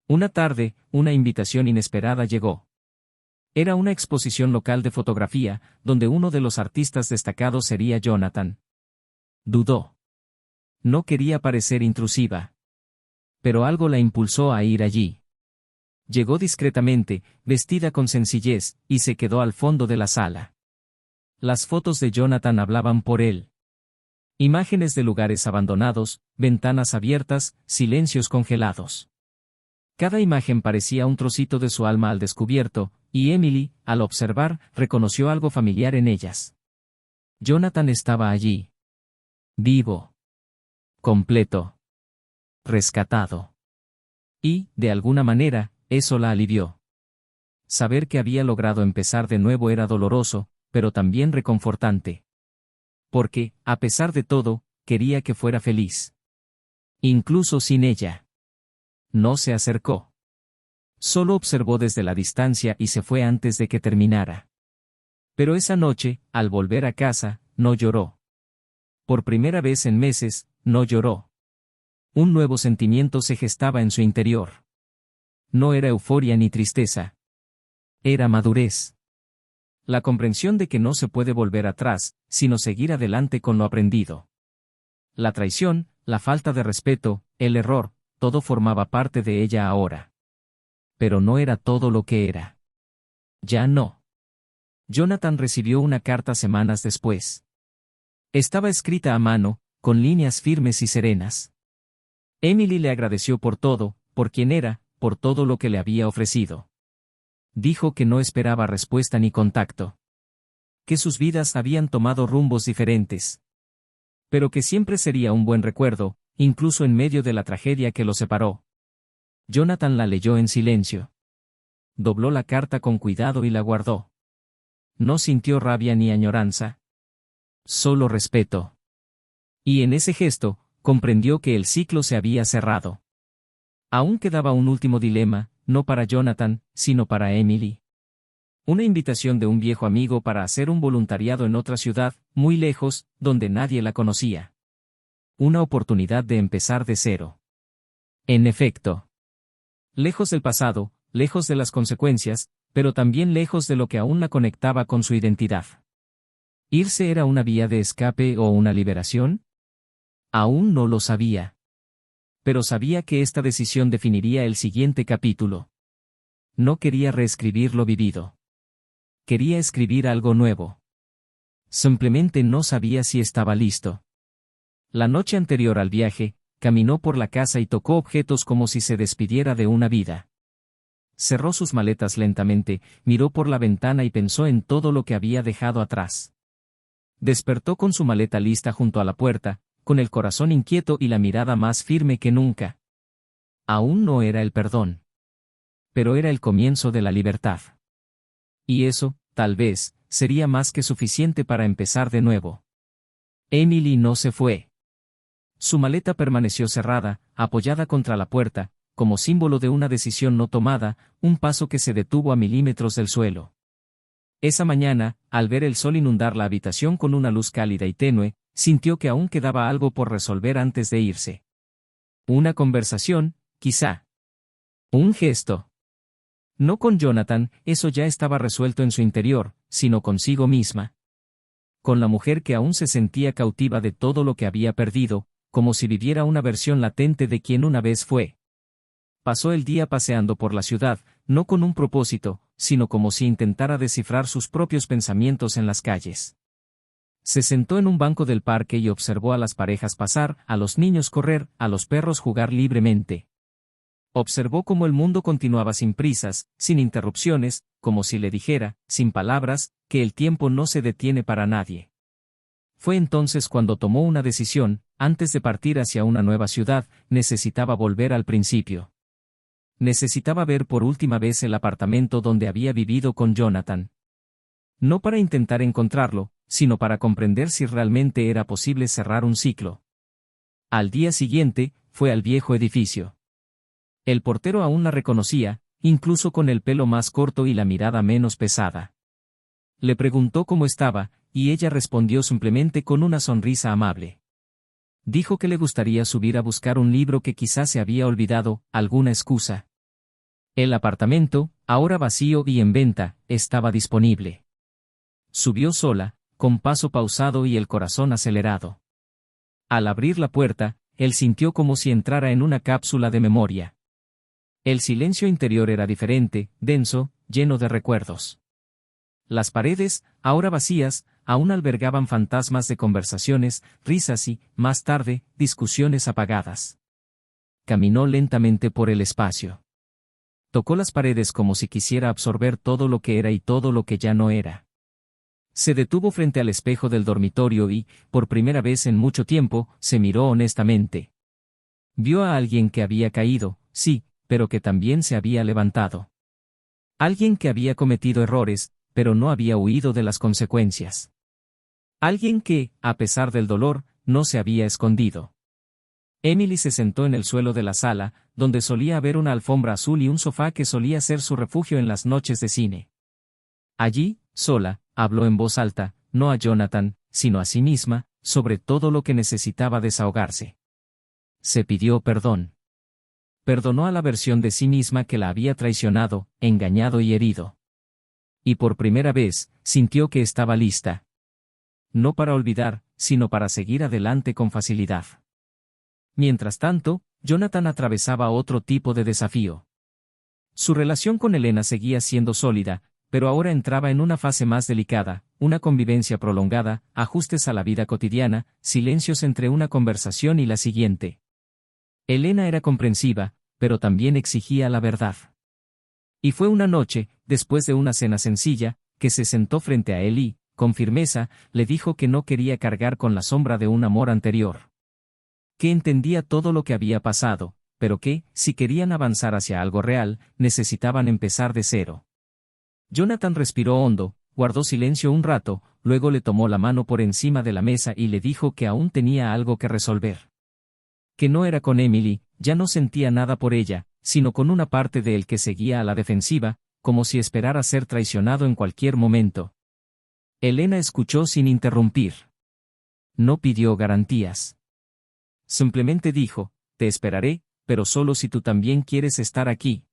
S1: Una tarde, una invitación inesperada llegó. Era una exposición local de fotografía, donde uno de los artistas destacados sería Jonathan. Dudó. No quería parecer intrusiva. Pero algo la impulsó a ir allí. Llegó discretamente, vestida con sencillez, y se quedó al fondo de la sala. Las fotos de Jonathan hablaban por él. Imágenes de lugares abandonados, ventanas abiertas, silencios congelados. Cada imagen parecía un trocito de su alma al descubierto, y Emily, al observar, reconoció algo familiar en ellas. Jonathan estaba allí. Vivo. Completo. Rescatado. Y, de alguna manera, eso la alivió. Saber que había logrado empezar de nuevo era doloroso, pero también reconfortante. Porque, a pesar de todo, quería que fuera feliz. Incluso sin ella. No se acercó. Solo observó desde la distancia y se fue antes de que terminara. Pero esa noche, al volver a casa, no lloró. Por primera vez en meses, no lloró. Un nuevo sentimiento se gestaba en su interior. No era euforia ni tristeza. Era madurez. La comprensión de que no se puede volver atrás, sino seguir adelante con lo aprendido. La traición, la falta de respeto, el error, todo formaba parte de ella ahora. Pero no era todo lo que era. Ya no. Jonathan recibió una carta semanas después. Estaba escrita a mano, con líneas firmes y serenas. Emily le agradeció por todo, por quien era, por todo lo que le había ofrecido. Dijo que no esperaba respuesta ni contacto. Que sus vidas habían tomado rumbos diferentes. Pero que siempre sería un buen recuerdo, incluso en medio de la tragedia que los separó. Jonathan la leyó en silencio. Dobló la carta con cuidado y la guardó. No sintió rabia ni añoranza. Solo respeto. Y en ese gesto, comprendió que el ciclo se había cerrado. Aún quedaba un último dilema, no para Jonathan, sino para Emily. Una invitación de un viejo amigo para hacer un voluntariado en otra ciudad, muy lejos, donde nadie la conocía. Una oportunidad de empezar de cero. En efecto. Lejos del pasado, lejos de las consecuencias, pero también lejos de lo que aún la conectaba con su identidad. ¿Irse era una vía de escape o una liberación? Aún no lo sabía. Pero sabía que esta decisión definiría el siguiente capítulo. No quería reescribir lo vivido. Quería escribir algo nuevo. Simplemente no sabía si estaba listo. La noche anterior al viaje, caminó por la casa y tocó objetos como si se despidiera de una vida. Cerró sus maletas lentamente, miró por la ventana y pensó en todo lo que había dejado atrás. Despertó con su maleta lista junto a la puerta, con el corazón inquieto y la mirada más firme que nunca. Aún no era el perdón. Pero era el comienzo de la libertad. Y eso, tal vez, sería más que suficiente para empezar de nuevo. Emily no se fue. Su maleta permaneció cerrada, apoyada contra la puerta, como símbolo de una decisión no tomada, un paso que se detuvo a milímetros del suelo. Esa mañana, al ver el sol inundar la habitación con una luz cálida y tenue, sintió que aún quedaba algo por resolver antes de irse. Una conversación, quizá. Un gesto. No con Jonathan, eso ya estaba resuelto en su interior, sino consigo misma. Con la mujer que aún se sentía cautiva de todo lo que había perdido, como si viviera una versión latente de quien una vez fue. Pasó el día paseando por la ciudad, no con un propósito, sino como si intentara descifrar sus propios pensamientos en las calles. Se sentó en un banco del parque y observó a las parejas pasar, a los niños correr, a los perros jugar libremente. Observó cómo el mundo continuaba sin prisas, sin interrupciones, como si le dijera, sin palabras, que el tiempo no se detiene para nadie. Fue entonces cuando tomó una decisión: antes de partir hacia una nueva ciudad, necesitaba volver al principio. Necesitaba ver por última vez el apartamento donde había vivido con Jonathan. No para intentar encontrarlo, sino para comprender si realmente era posible cerrar un ciclo. Al día siguiente, fue al viejo edificio. El portero aún la reconocía, incluso con el pelo más corto y la mirada menos pesada. Le preguntó cómo estaba, y ella respondió simplemente con una sonrisa amable. Dijo que le gustaría subir a buscar un libro que quizás se había olvidado, alguna excusa. El apartamento, ahora vacío y en venta, estaba disponible. Subió sola, con paso pausado y el corazón acelerado. Al abrir la puerta, él sintió como si entrara en una cápsula de memoria. El silencio interior era diferente, denso, lleno de recuerdos. Las paredes, ahora vacías, aún albergaban fantasmas de conversaciones, risas y, más tarde, discusiones apagadas. Caminó lentamente por el espacio. Tocó las paredes como si quisiera absorber todo lo que era y todo lo que ya no era. Se detuvo frente al espejo del dormitorio y, por primera vez en mucho tiempo, se miró honestamente. Vio a alguien que había caído, sí, pero que también se había levantado. Alguien que había cometido errores, pero no había huido de las consecuencias. Alguien que, a pesar del dolor, no se había escondido. Emily se sentó en el suelo de la sala, donde solía haber una alfombra azul y un sofá que solía ser su refugio en las noches de cine. Allí, sola, habló en voz alta, no a Jonathan, sino a sí misma, sobre todo lo que necesitaba desahogarse. Se pidió perdón. Perdonó a la versión de sí misma que la había traicionado, engañado y herido. Y por primera vez, sintió que estaba lista. No para olvidar, sino para seguir adelante con facilidad. Mientras tanto, Jonathan atravesaba otro tipo de desafío. Su relación con Elena seguía siendo sólida, pero ahora entraba en una fase más delicada, una convivencia prolongada, ajustes a la vida cotidiana, silencios entre una conversación y la siguiente. Elena era comprensiva, pero también exigía la verdad. Y fue una noche, después de una cena sencilla, que se sentó frente a él y, con firmeza, le dijo que no quería cargar con la sombra de un amor anterior. Que entendía todo lo que había pasado, pero que, si querían avanzar hacia algo real, necesitaban empezar de cero. Jonathan respiró hondo, guardó silencio un rato, luego le tomó la mano por encima de la mesa y le dijo que aún tenía algo que resolver. Que no era con Emily, ya no sentía nada por ella, sino con una parte de él que seguía a la defensiva, como si esperara ser traicionado en cualquier momento. Elena escuchó sin interrumpir. No pidió garantías. Simplemente dijo, te esperaré, pero solo si tú también quieres estar aquí.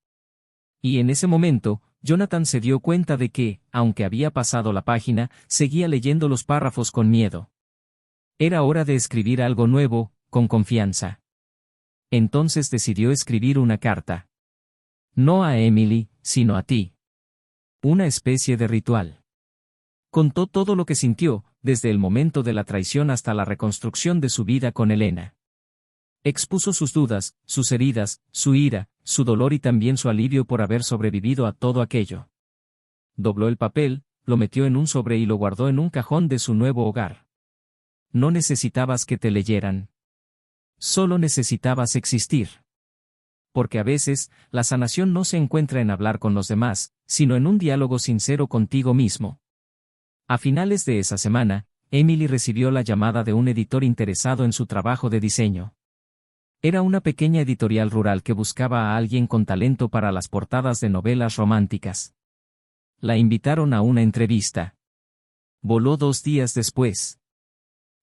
S1: Y en ese momento, Jonathan se dio cuenta de que, aunque había pasado la página, seguía leyendo los párrafos con miedo. Era hora de escribir algo nuevo, con confianza. Entonces decidió escribir una carta. No a Emily, sino a ti. Una especie de ritual. Contó todo lo que sintió, desde el momento de la traición hasta la reconstrucción de su vida con Elena. Expuso sus dudas, sus heridas, su ira, su dolor y también su alivio por haber sobrevivido a todo aquello. Dobló el papel, lo metió en un sobre y lo guardó en un cajón de su nuevo hogar. No necesitabas que te leyeran. Solo necesitabas existir. Porque a veces, la sanación no se encuentra en hablar con los demás, sino en un diálogo sincero contigo mismo. A finales de esa semana, Emily recibió la llamada de un editor interesado en su trabajo de diseño. Era una pequeña editorial rural que buscaba a alguien con talento para las portadas de novelas románticas. La invitaron a una entrevista. Voló 2 días después.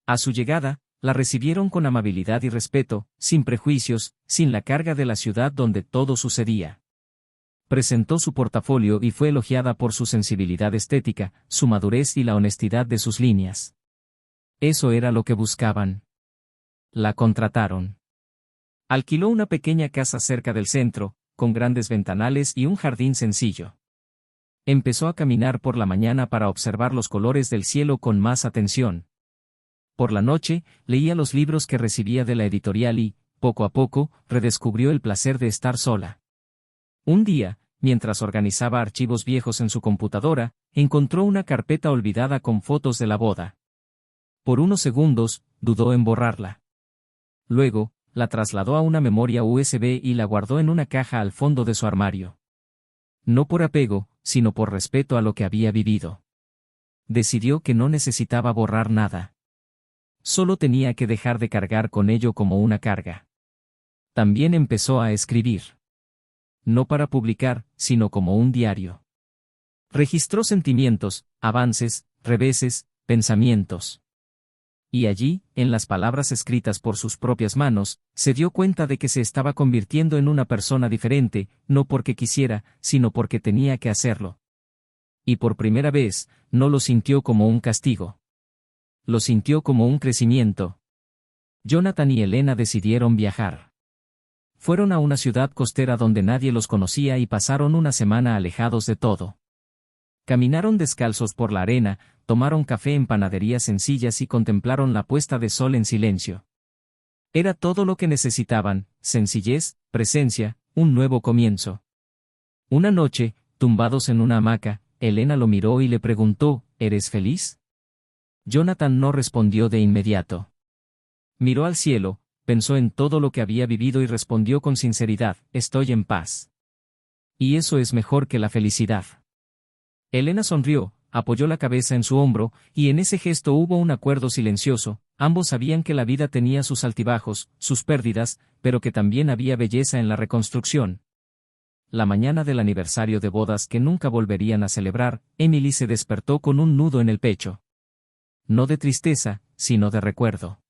S1: A su llegada, la recibieron con amabilidad y respeto, sin prejuicios, sin la carga de la ciudad donde todo sucedía. Presentó su portafolio y fue elogiada por su sensibilidad estética, su madurez y la honestidad de sus líneas. Eso era lo que buscaban. La contrataron. Alquiló una pequeña casa cerca del centro, con grandes ventanales y un jardín sencillo. Empezó a caminar por la mañana para observar los colores del cielo con más atención, Por la noche, leía los libros que recibía de la editorial y, poco a poco, redescubrió el placer de estar sola. Un día, mientras organizaba archivos viejos en su computadora, encontró una carpeta olvidada con fotos de la boda. Por unos segundos, dudó en borrarla. Luego, la trasladó a una memoria USB y la guardó en una caja al fondo de su armario. No por apego, sino por respeto a lo que había vivido. Decidió que no necesitaba borrar nada. Solo tenía que dejar de cargar con ello como una carga. También empezó a escribir. No para publicar, sino como un diario. Registró sentimientos, avances, reveses, pensamientos. Y allí, en las palabras escritas por sus propias manos, se dio cuenta de que se estaba convirtiendo en una persona diferente, no porque quisiera, sino porque tenía que hacerlo. Y por primera vez, no lo sintió como un castigo. Lo sintió como un crecimiento. Jonathan y Elena decidieron viajar. Fueron a una ciudad costera donde nadie los conocía y pasaron una semana alejados de todo. Caminaron descalzos por la arena, tomaron café en panaderías sencillas y contemplaron la puesta de sol en silencio. Era todo lo que necesitaban: sencillez, presencia, un nuevo comienzo. Una noche, tumbados en una hamaca, Elena lo miró y le preguntó: ¿eres feliz? Jonathan no respondió de inmediato. Miró al cielo, pensó en todo lo que había vivido y respondió con sinceridad: estoy en paz. Y eso es mejor que la felicidad. Elena sonrió, apoyó la cabeza en su hombro, y en ese gesto hubo un acuerdo silencioso. Ambos sabían que la vida tenía sus altibajos, sus pérdidas, pero que también había belleza en la reconstrucción. La mañana del aniversario de bodas que nunca volverían a celebrar, Emily se despertó con un nudo en el pecho. No de tristeza, sino de recuerdo.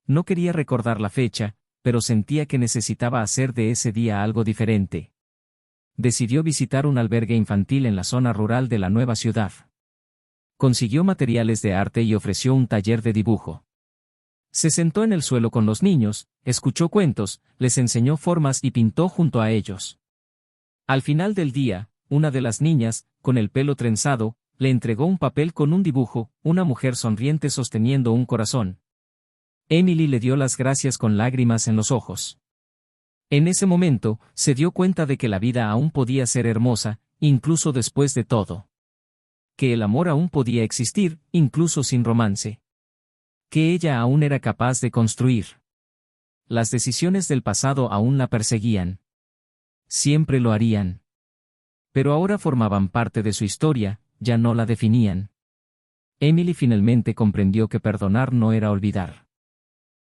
S1: No quería recordar la fecha, pero sentía que necesitaba hacer de ese día algo diferente. Decidió visitar un albergue infantil en la zona rural de la nueva ciudad. Consiguió materiales de arte y ofreció un taller de dibujo. Se sentó en el suelo con los niños, escuchó cuentos, les enseñó formas y pintó junto a ellos. Al final del día, una de las niñas, con el pelo trenzado, le entregó un papel con un dibujo: una mujer sonriente sosteniendo un corazón. Emily le dio las gracias con lágrimas en los ojos. En ese momento, se dio cuenta de que la vida aún podía ser hermosa, incluso después de todo. Que el amor aún podía existir, incluso sin romance. Que ella aún era capaz de construir. Las decisiones del pasado aún la perseguían. Siempre lo harían. Pero ahora formaban parte de su historia, ya no la definían. Emily finalmente comprendió que perdonar no era olvidar.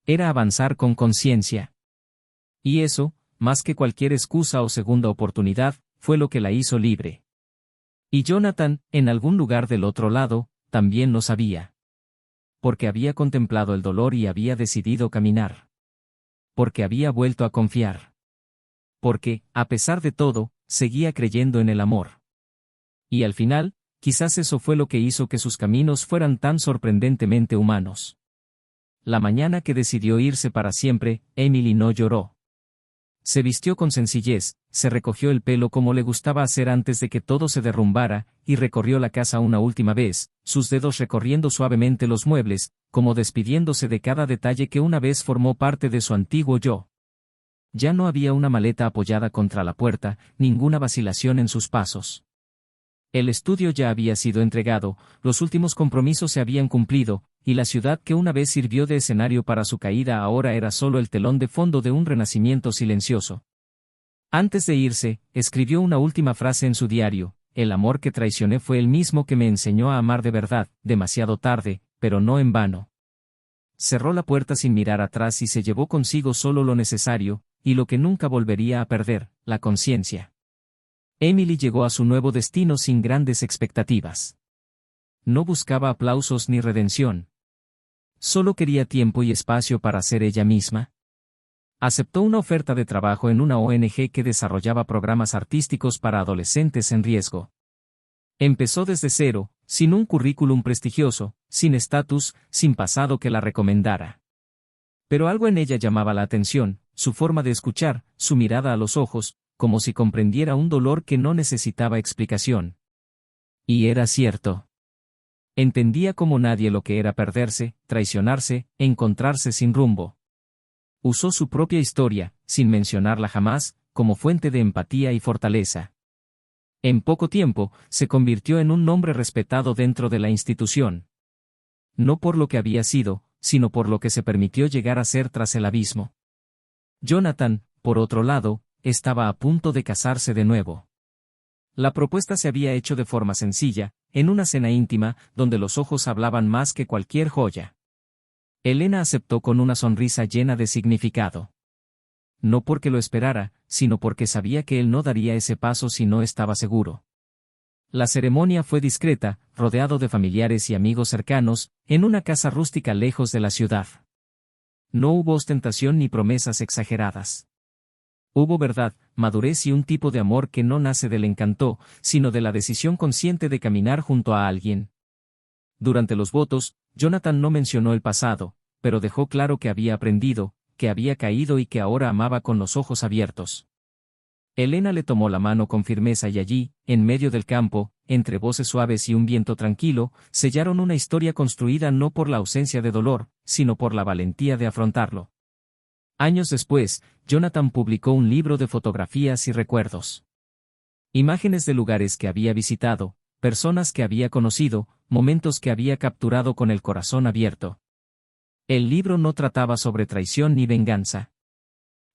S1: Era avanzar con conciencia. Y eso, más que cualquier excusa o segunda oportunidad, fue lo que la hizo libre. Y Jonathan, en algún lugar del otro lado, también lo sabía. Porque había contemplado el dolor y había decidido caminar. Porque había vuelto a confiar. Porque, a pesar de todo, seguía creyendo en el amor. Y al final, quizás eso fue lo que hizo que sus caminos fueran tan sorprendentemente humanos. La mañana que decidió irse para siempre, Emily no lloró. Se vistió con sencillez, se recogió el pelo como le gustaba hacer antes de que todo se derrumbara, y recorrió la casa una última vez, sus dedos recorriendo suavemente los muebles, como despidiéndose de cada detalle que una vez formó parte de su antiguo yo. Ya no había una maleta apoyada contra la puerta, ninguna vacilación en sus pasos. El estudio ya había sido entregado, los últimos compromisos se habían cumplido, y la ciudad que una vez sirvió de escenario para su caída ahora era solo el telón de fondo de un renacimiento silencioso. Antes de irse, escribió una última frase en su diario: el amor que traicioné fue el mismo que me enseñó a amar de verdad, demasiado tarde, pero no en vano. Cerró la puerta sin mirar atrás y se llevó consigo solo lo necesario, y lo que nunca volvería a perder: la conciencia. Emily llegó a su nuevo destino sin grandes expectativas. No buscaba aplausos ni redención. Solo quería tiempo y espacio para ser ella misma. Aceptó una oferta de trabajo en una ONG que desarrollaba programas artísticos para adolescentes en riesgo. Empezó desde cero, sin un currículum prestigioso, sin estatus, sin pasado que la recomendara. Pero algo en ella llamaba la atención: su forma de escuchar, su mirada a los ojos, como si comprendiera un dolor que no necesitaba explicación. Y era cierto. Entendía como nadie lo que era perderse, traicionarse, encontrarse sin rumbo. Usó su propia historia, sin mencionarla jamás, como fuente de empatía y fortaleza. En poco tiempo, se convirtió en un nombre respetado dentro de la institución. No por lo que había sido, sino por lo que se permitió llegar a ser tras el abismo. Jonathan, por otro lado, estaba a punto de casarse de nuevo. La propuesta se había hecho de forma sencilla, en una cena íntima, donde los ojos hablaban más que cualquier joya. Elena aceptó con una sonrisa llena de significado. No porque lo esperara, sino porque sabía que él no daría ese paso si no estaba seguro. La ceremonia fue discreta, rodeado de familiares y amigos cercanos, en una casa rústica lejos de la ciudad. No hubo ostentación ni promesas exageradas. Hubo verdad, madurez y un tipo de amor que no nace del encanto, sino de la decisión consciente de caminar junto a alguien. Durante los votos, Jonathan no mencionó el pasado, pero dejó claro que había aprendido, que había caído y que ahora amaba con los ojos abiertos. Elena le tomó la mano con firmeza y allí, en medio del campo, entre voces suaves y un viento tranquilo, sellaron una historia construida no por la ausencia de dolor, sino por la valentía de afrontarlo. Años después, Jonathan publicó un libro de fotografías y recuerdos. Imágenes de lugares que había visitado, personas que había conocido, momentos que había capturado con el corazón abierto. El libro no trataba sobre traición ni venganza.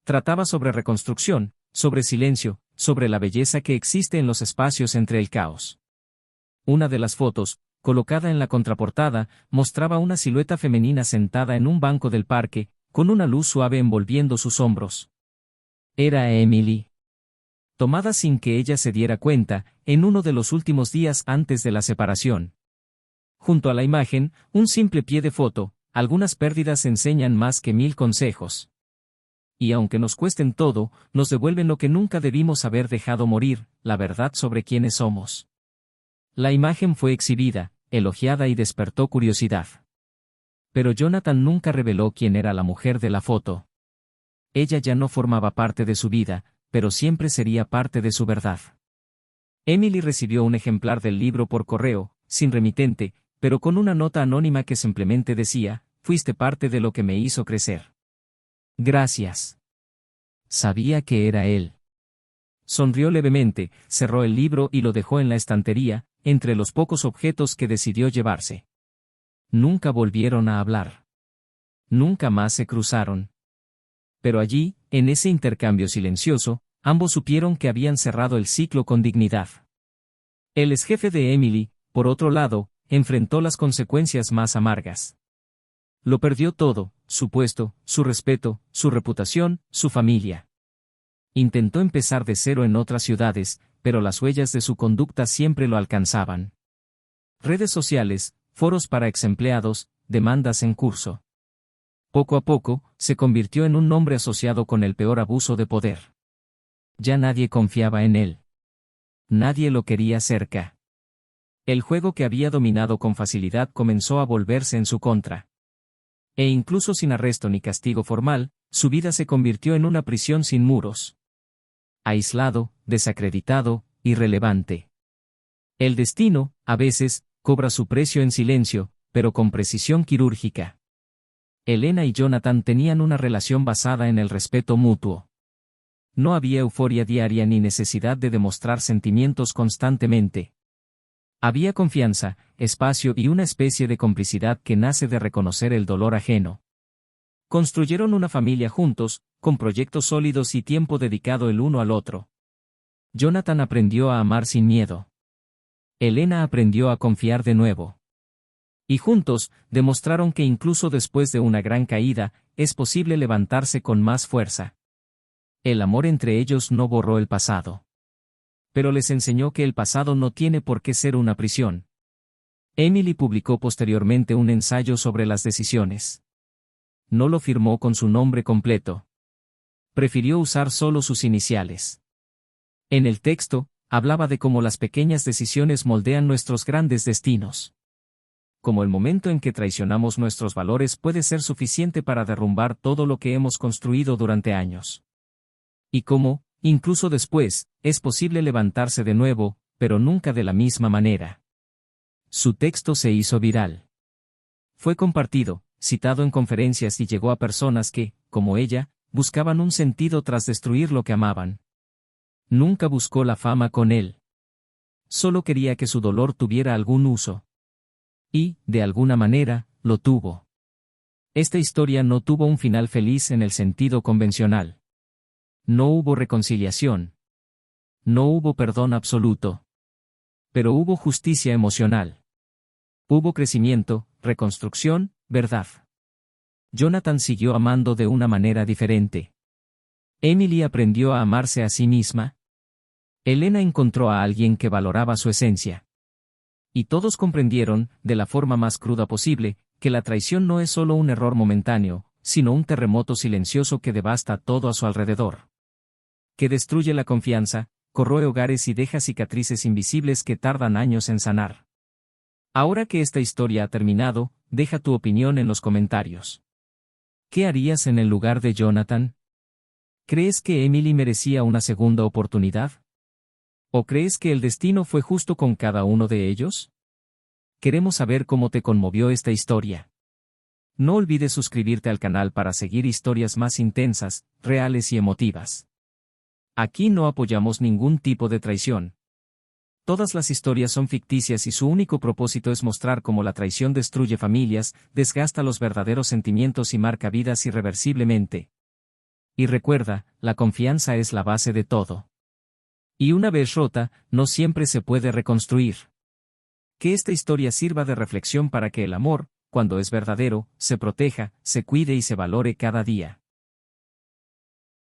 S1: Trataba sobre reconstrucción, sobre silencio, sobre la belleza que existe en los espacios entre el caos. Una de las fotos, colocada en la contraportada, mostraba una silueta femenina sentada en un banco del parque, con una luz suave envolviendo sus hombros. Era Emily. Tomada sin que ella se diera cuenta, en uno de los últimos días antes de la separación. Junto a la imagen, un simple pie de foto, algunas pérdidas enseñan más que 1000 consejos. Y aunque nos cuesten todo, nos devuelven lo que nunca debimos haber dejado morir, la verdad sobre quiénes somos. La imagen fue exhibida, elogiada y despertó curiosidad. Pero Jonathan nunca reveló quién era la mujer de la foto. Ella ya no formaba parte de su vida, pero siempre sería parte de su verdad. Emily recibió un ejemplar del libro por correo, sin remitente, pero con una nota anónima que simplemente decía: fuiste parte de lo que me hizo crecer. Gracias. Sabía que era él. Sonrió levemente, cerró el libro y lo dejó en la estantería, entre los pocos objetos que decidió llevarse. Nunca volvieron a hablar. Nunca más se cruzaron. Pero allí, en ese intercambio silencioso, ambos supieron que habían cerrado el ciclo con dignidad. El exjefe de Emily, por otro lado, enfrentó las consecuencias más amargas. Lo perdió todo: su puesto, su respeto, su reputación, su familia. Intentó empezar de cero en otras ciudades, pero las huellas de su conducta siempre lo alcanzaban. Redes sociales, foros para exempleados, demandas en curso. Poco a poco, se convirtió en un nombre asociado con el peor abuso de poder. Ya nadie confiaba en él. Nadie lo quería cerca. El juego que había dominado con facilidad comenzó a volverse en su contra. E incluso sin arresto ni castigo formal, su vida se convirtió en una prisión sin muros. Aislado, desacreditado, irrelevante. El destino, a veces, cobra su precio en silencio, pero con precisión quirúrgica. Elena y Jonathan tenían una relación basada en el respeto mutuo. No había euforia diaria ni necesidad de demostrar sentimientos constantemente. Había confianza, espacio y una especie de complicidad que nace de reconocer el dolor ajeno. Construyeron una familia juntos, con proyectos sólidos y tiempo dedicado el uno al otro. Jonathan aprendió a amar sin miedo. Elena aprendió a confiar de nuevo. Y juntos, demostraron que incluso después de una gran caída, es posible levantarse con más fuerza. El amor entre ellos no borró el pasado. Pero les enseñó que el pasado no tiene por qué ser una prisión. Emily publicó posteriormente un ensayo sobre las decisiones. No lo firmó con su nombre completo. Prefirió usar solo sus iniciales. En el texto, hablaba de cómo las pequeñas decisiones moldean nuestros grandes destinos. Como el momento en que traicionamos nuestros valores puede ser suficiente para derrumbar todo lo que hemos construido durante años. Y cómo, incluso después, es posible levantarse de nuevo, pero nunca de la misma manera. Su texto se hizo viral. Fue compartido, citado en conferencias y llegó a personas que, como ella, buscaban un sentido tras destruir lo que amaban. Nunca buscó la fama con él. Solo quería que su dolor tuviera algún uso. Y, de alguna manera, lo tuvo. Esta historia no tuvo un final feliz en el sentido convencional. No hubo reconciliación. No hubo perdón absoluto. Pero hubo justicia emocional. Hubo crecimiento, reconstrucción, verdad. Jonathan siguió amando de una manera diferente. Emily aprendió a amarse a sí misma. Elena encontró a alguien que valoraba su esencia. Y todos comprendieron, de la forma más cruda posible, que la traición no es solo un error momentáneo, sino un terremoto silencioso que devasta todo a su alrededor. Que destruye la confianza, corroe hogares y deja cicatrices invisibles que tardan años en sanar. Ahora que esta historia ha terminado, deja tu opinión en los comentarios. ¿Qué harías en el lugar de Jonathan? ¿Crees que Emily merecía una segunda oportunidad? ¿O crees que el destino fue justo con cada uno de ellos? Queremos saber cómo te conmovió esta historia. No olvides suscribirte al canal para seguir historias más intensas, reales y emotivas. Aquí no apoyamos ningún tipo de traición. Todas las historias son ficticias y su único propósito es mostrar cómo la traición destruye familias, desgasta los verdaderos sentimientos y marca vidas irreversiblemente. Y recuerda, la confianza es la base de todo. Y una vez rota, no siempre se puede reconstruir. Que esta historia sirva de reflexión para que el amor, cuando es verdadero, se proteja, se cuide y se valore cada día.